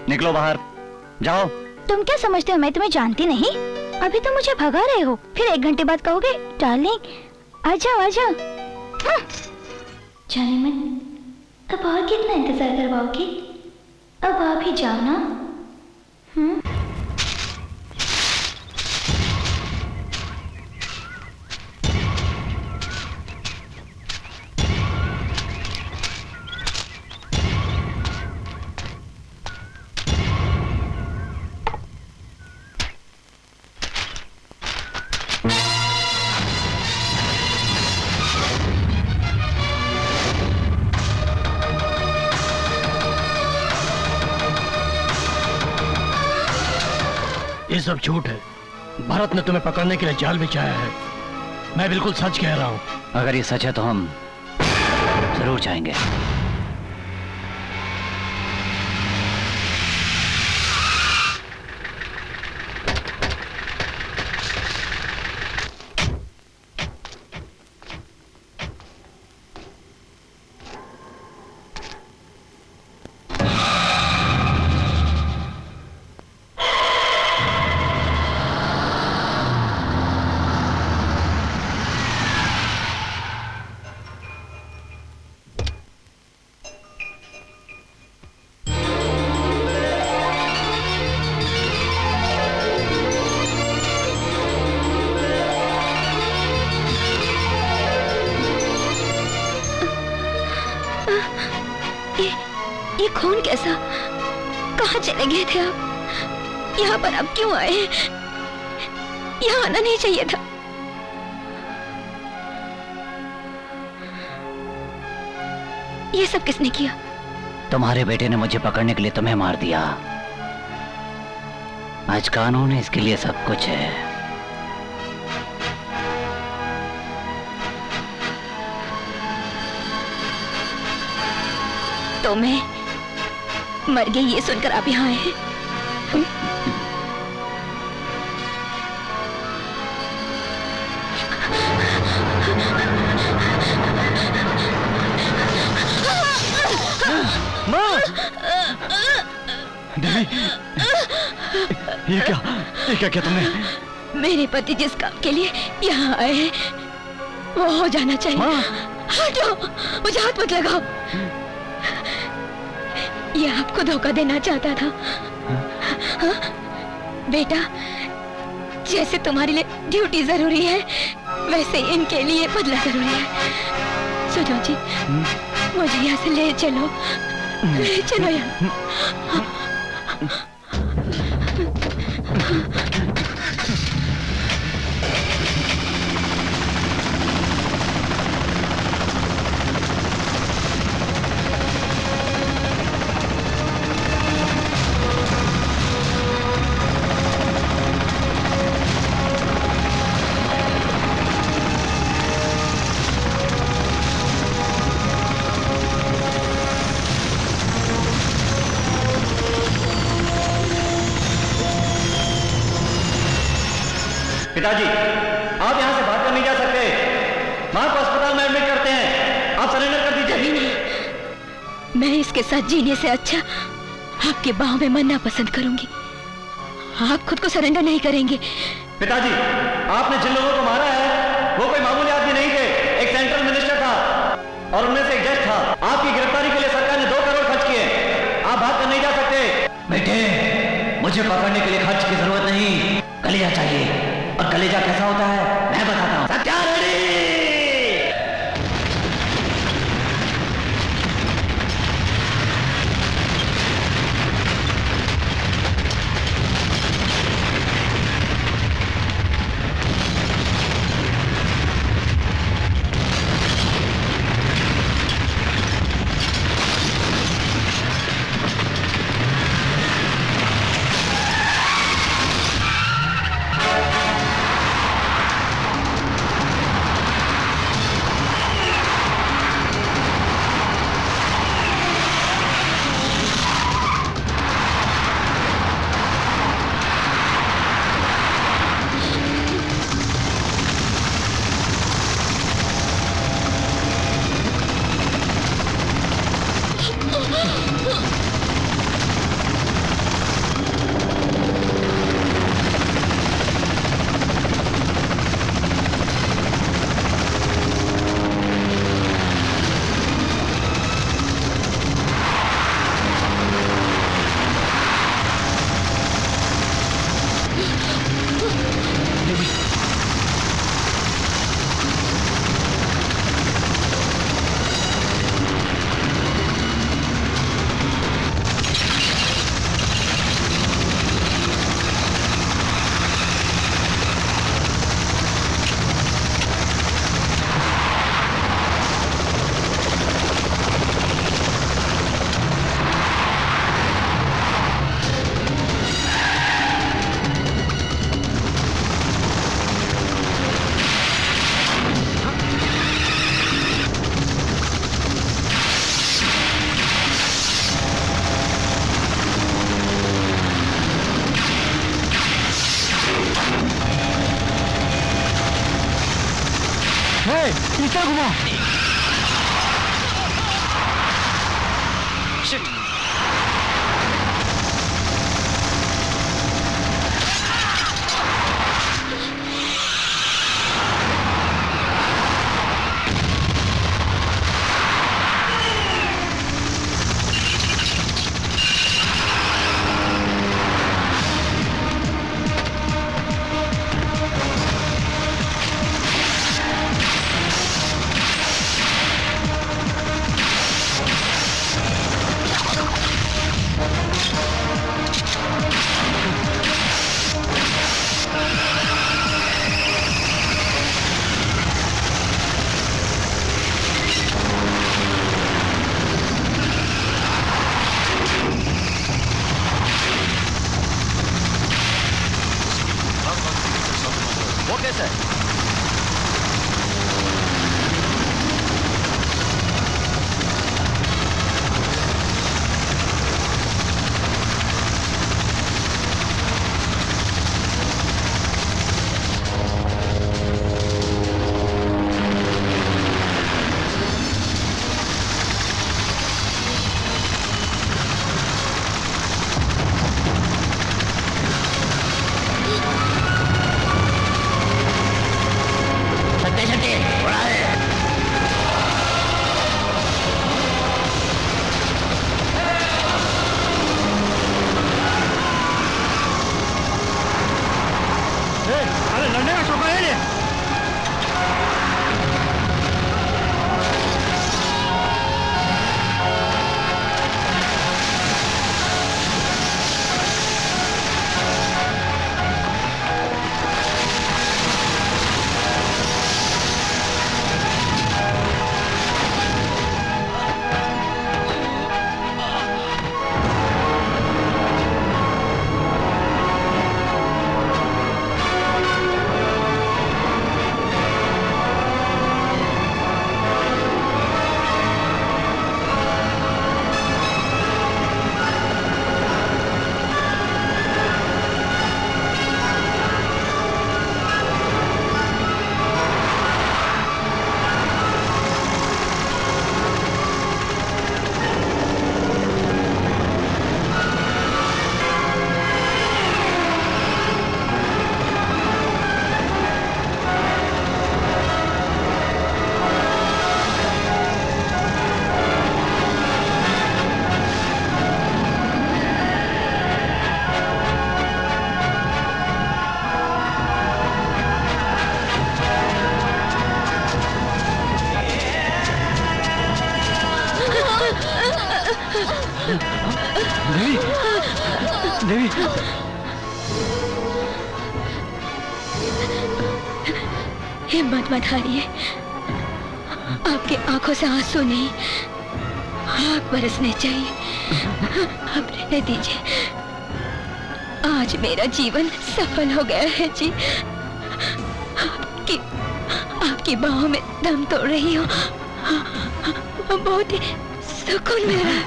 निकलो बाहर, जाओ। तुम क्या समझते हो मैं तुम्हें जानती नहीं? अभी तो मुझे भगा रहे हो, फिर 1 घंटे बाद कहोगे डार्लिंग आ जाओ आ जाओ। जाने मन, अब और कितना इंतजार करवाओगे? अब आप ही जाओ ना। ये सब झूठ है। भारत ने तुम्हें पकड़ने के लिए जाल बिछाया है। मैं बिल्कुल सच कह रहा हूँ। अगर ये सच है तो हम जरूर जाएंगे। ये खून कैसा? कहाँ चले गए थे आप? यहाँ पर आप क्यों आए? यहाँ आना नहीं चाहिए था। ये सब किसने किया? तुम्हारे बेटे ने मुझे पकड़ने के लिए तुम्हें मार दिया। आज कानून है, इसके लिए सब कुछ है। तो मैं मर गई ये सुनकर आप यहाँ आए हैं? देवी, ये क्या किया तुमने? मेरे पति जिस काम के लिए यहाँ आए हैं वो हो जाना चाहिए। हटो, मुझे हाथ मत लगाओ। ये आपको धोखा देना चाहता था। हाँ? बेटा, जैसे तुम्हारे लिए ड्यूटी जरूरी है वैसे इनके लिए बदला जरूरी है। सुनो जी, मुझे यहाँ से ले चलो, ले चलो यहाँ। पिताजी, आप यहाँ से भाग कर नहीं जा सकते। मां को अस्पताल में एडमिट करते हैं। आप सरेंडर कर दीजिए। नहीं, मैं इसके साथ जीने से अच्छा आपके बाहों में मरना पसंद करूंगी। आप खुद को सरेंडर नहीं करेंगे। पिताजी, आपने जिन लोगों को मारा है वो कोई मामूली आदमी नहीं थे। एक सेंट्रल मिनिस्टर था और उनमें से एक जज था। आपकी गिरफ्तारी के लिए सरकार ने 2 करोड़ खर्च किए। आप भाग कर नहीं जा सकते। बेटे, मुझे पकड़ने के लिए खर्च की जरूरत नहीं, कलेजा चाहिए। और कलेजा कैसा होता है मैं बताता हूँ। सत्या रेडी। पीछे घुमाओ। देवी, देवी, हिम्मत मत हारिए। आपके आंखों से आंसू नहीं, आग बरसने चाहिए। अब रहने दीजिए। आज मेरा जीवन सफल हो गया है जी। आपकी बाहों में दम तोड़ रही हूँ। बहुत ही सुकून मिल रहा है।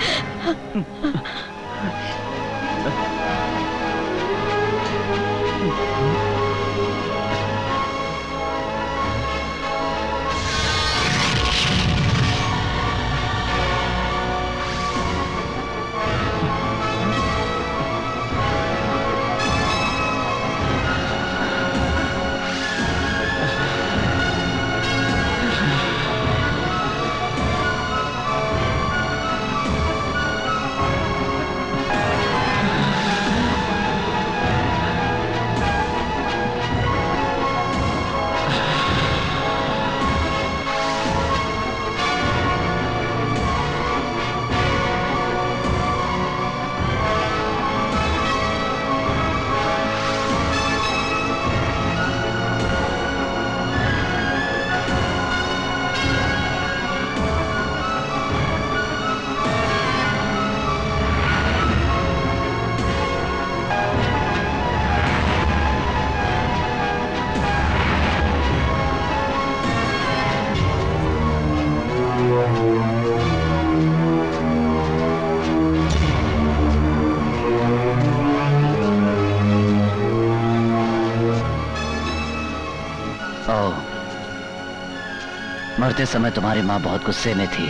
मरते समय तुम्हारी माँ बहुत गुस्से में थी।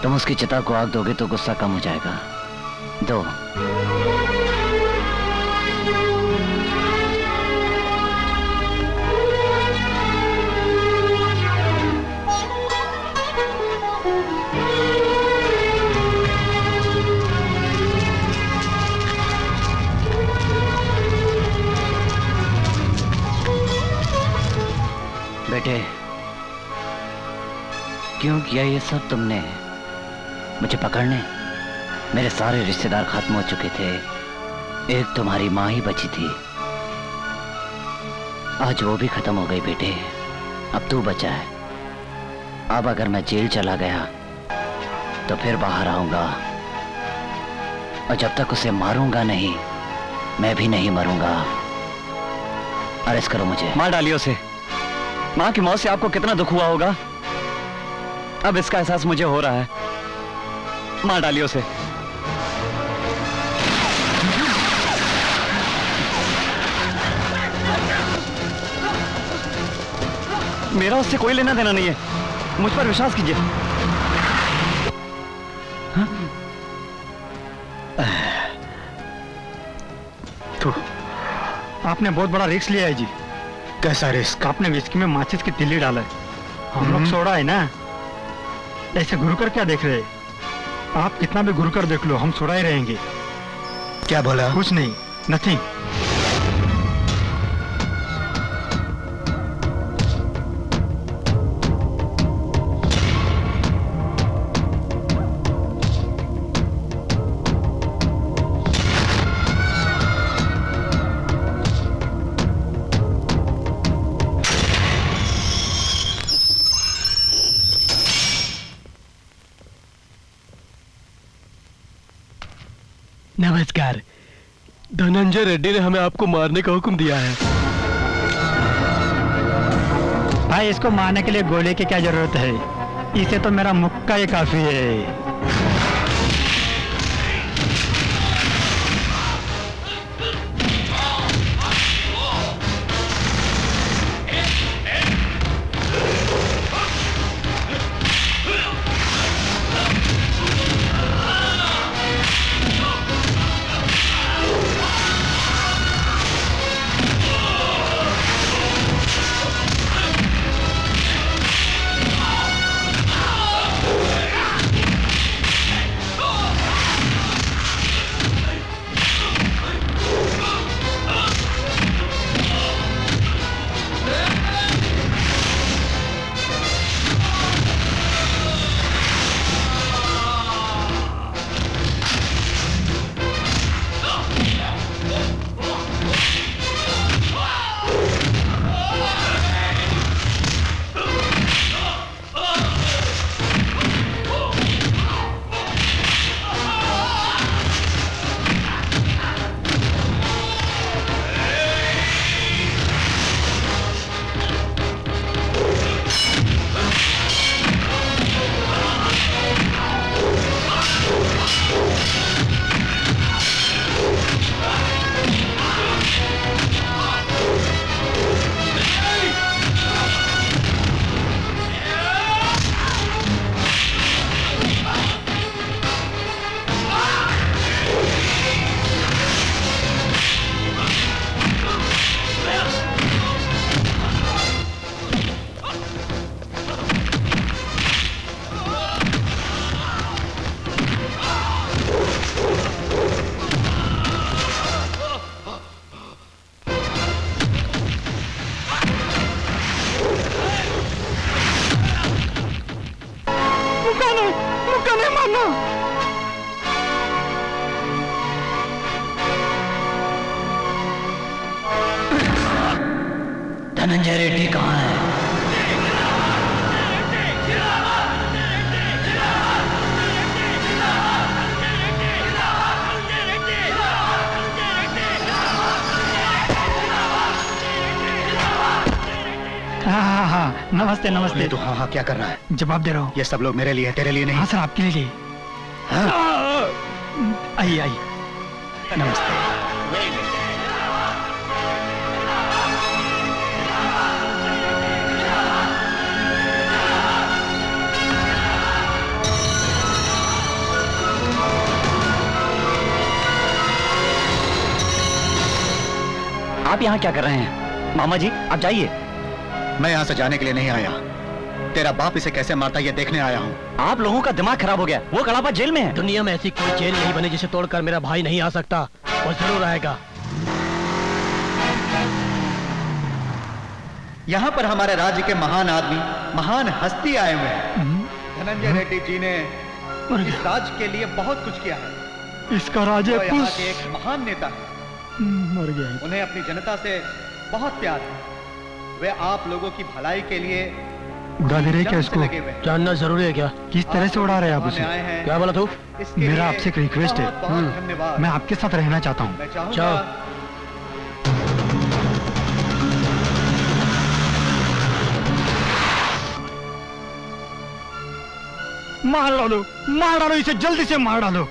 तुम उसकी चिता को आग दोगे तो गुस्सा कम हो जाएगा। दो। बेटे, क्यों किया ये सब तुमने? मुझे पकड़ने? मेरे सारे रिश्तेदार खत्म हो चुके थे, एक तुम्हारी माँ ही बची थी। आज वो भी खत्म हो गई बेटे, अब तू बचा है। अब अगर मैं जेल चला गया तो फिर बाहर आऊंगा, और जब तक उसे मारूंगा नहीं, मैं भी नहीं मरूंगा। अरेस्ट करो मुझे। मार डालिए उसे। माँ की मौत से आपको कितना दुख हुआ होगा, अब इसका एहसास मुझे हो रहा है। मार डालिए उसे। मेरा उससे कोई लेना देना नहीं है, मुझ पर विश्वास कीजिए। तो आपने बहुत बड़ा रिस्क लिया है जी। कैसा रिस्क? आपने विस्की में माचिस की तिल्ली डाला है। हम लोग सोड़ा है ना, ऐसे घुर कर क्या देख रहे हैं? आप कितना भी घुर कर देख लो, हम सोड़ा ही रहेंगे। क्या बोला? कुछ नहीं, नथिंग। नमस्कार। धनंजय रेड्डी ने हमें आपको मारने का हुक्म दिया है। भाई, इसको मारने के लिए गोली की क्या जरूरत है? इसे तो मेरा मुक्का ही काफी है। नहीं, मुक्का नहीं मारना। धनंजय रेड्डी कहाँ है? हाँ, नमस्ते नमस्ते। तू हाँ हाँ क्या कर रहा है? जवाब दे रहा हूँ। ये सब लोग मेरे लिए है, तेरे लिए नहीं। हाँ सर, आपके लिए। आइए आइए। नमस्ते। आप यहाँ क्या कर रहे हैं? मामा जी आप जाइए। मैं यहाँ से जाने के लिए नहीं आया, तेरा बाप इसे कैसे मारता ये देखने आया हूँ। आप लोगों का दिमाग खराब हो गया, वो कड़ापा जेल में है। दुनिया में ऐसी कोई जेल नहीं बनी जिसे तोड़कर मेरा भाई नहीं आ सकता, वो जरूर आएगा। यहाँ पर हमारे राज्य के महान आदमी, महान हस्ती आए हुए हैं। धनंजय रेड्डी जी ने इस राज्य के लिए बहुत कुछ किया है। इसका राजा यहाँ के एक महान नेता है, मर गया। उन्हें अपनी जनता से बहुत प्यार है। वे आप लोगों की भलाई के लिए उड़ा दे रहे क्या इसको? जानना जरूरी है क्या? किस तरह से उड़ा रहे हैं आप उसे? क्या बोला तू? मेरा आपसे एक रिक्वेस्ट है, मैं आपके साथ रहना चाहता हूँ। जाओ। मार डालो, मार डालो इसे, जल्दी से मार डालो।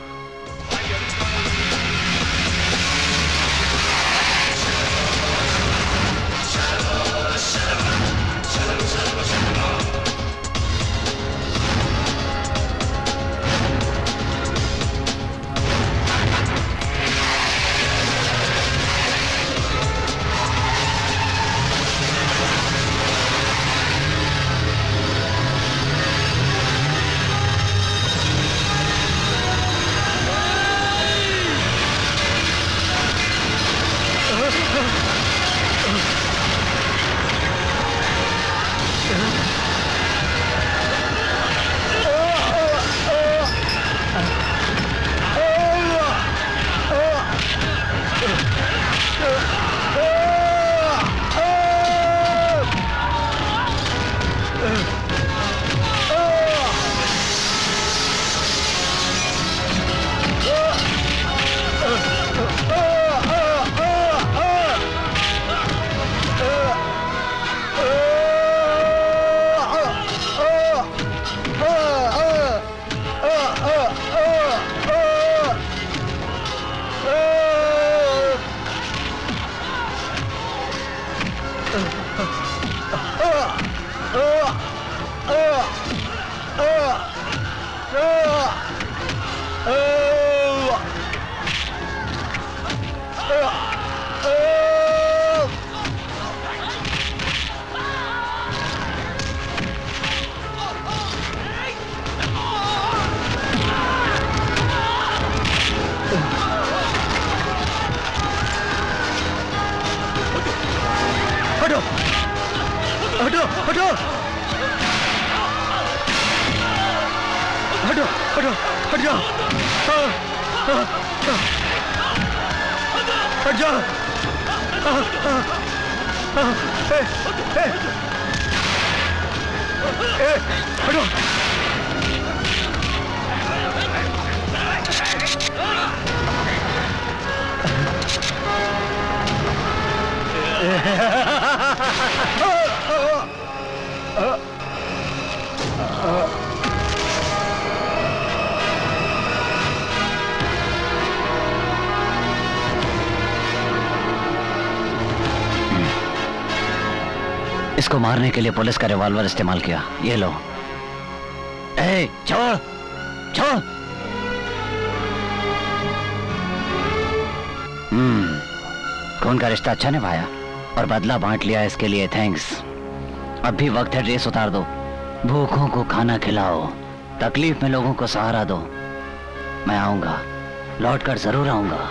इसको मारने के लिए पुलिस का रिवॉल्वर इस्तेमाल किया। ये लो। ए, छोड़ छोड़। खून का रिश्ता अच्छा निभाया और बदला बांट लिया, इसके लिए थैंक्स। अब भी वक्त है ड्रेस उतार दो, भूखों को खाना खिलाओ, तकलीफ में लोगों को सहारा दो। मैं आऊंगा, लौट कर जरूर आऊंगा।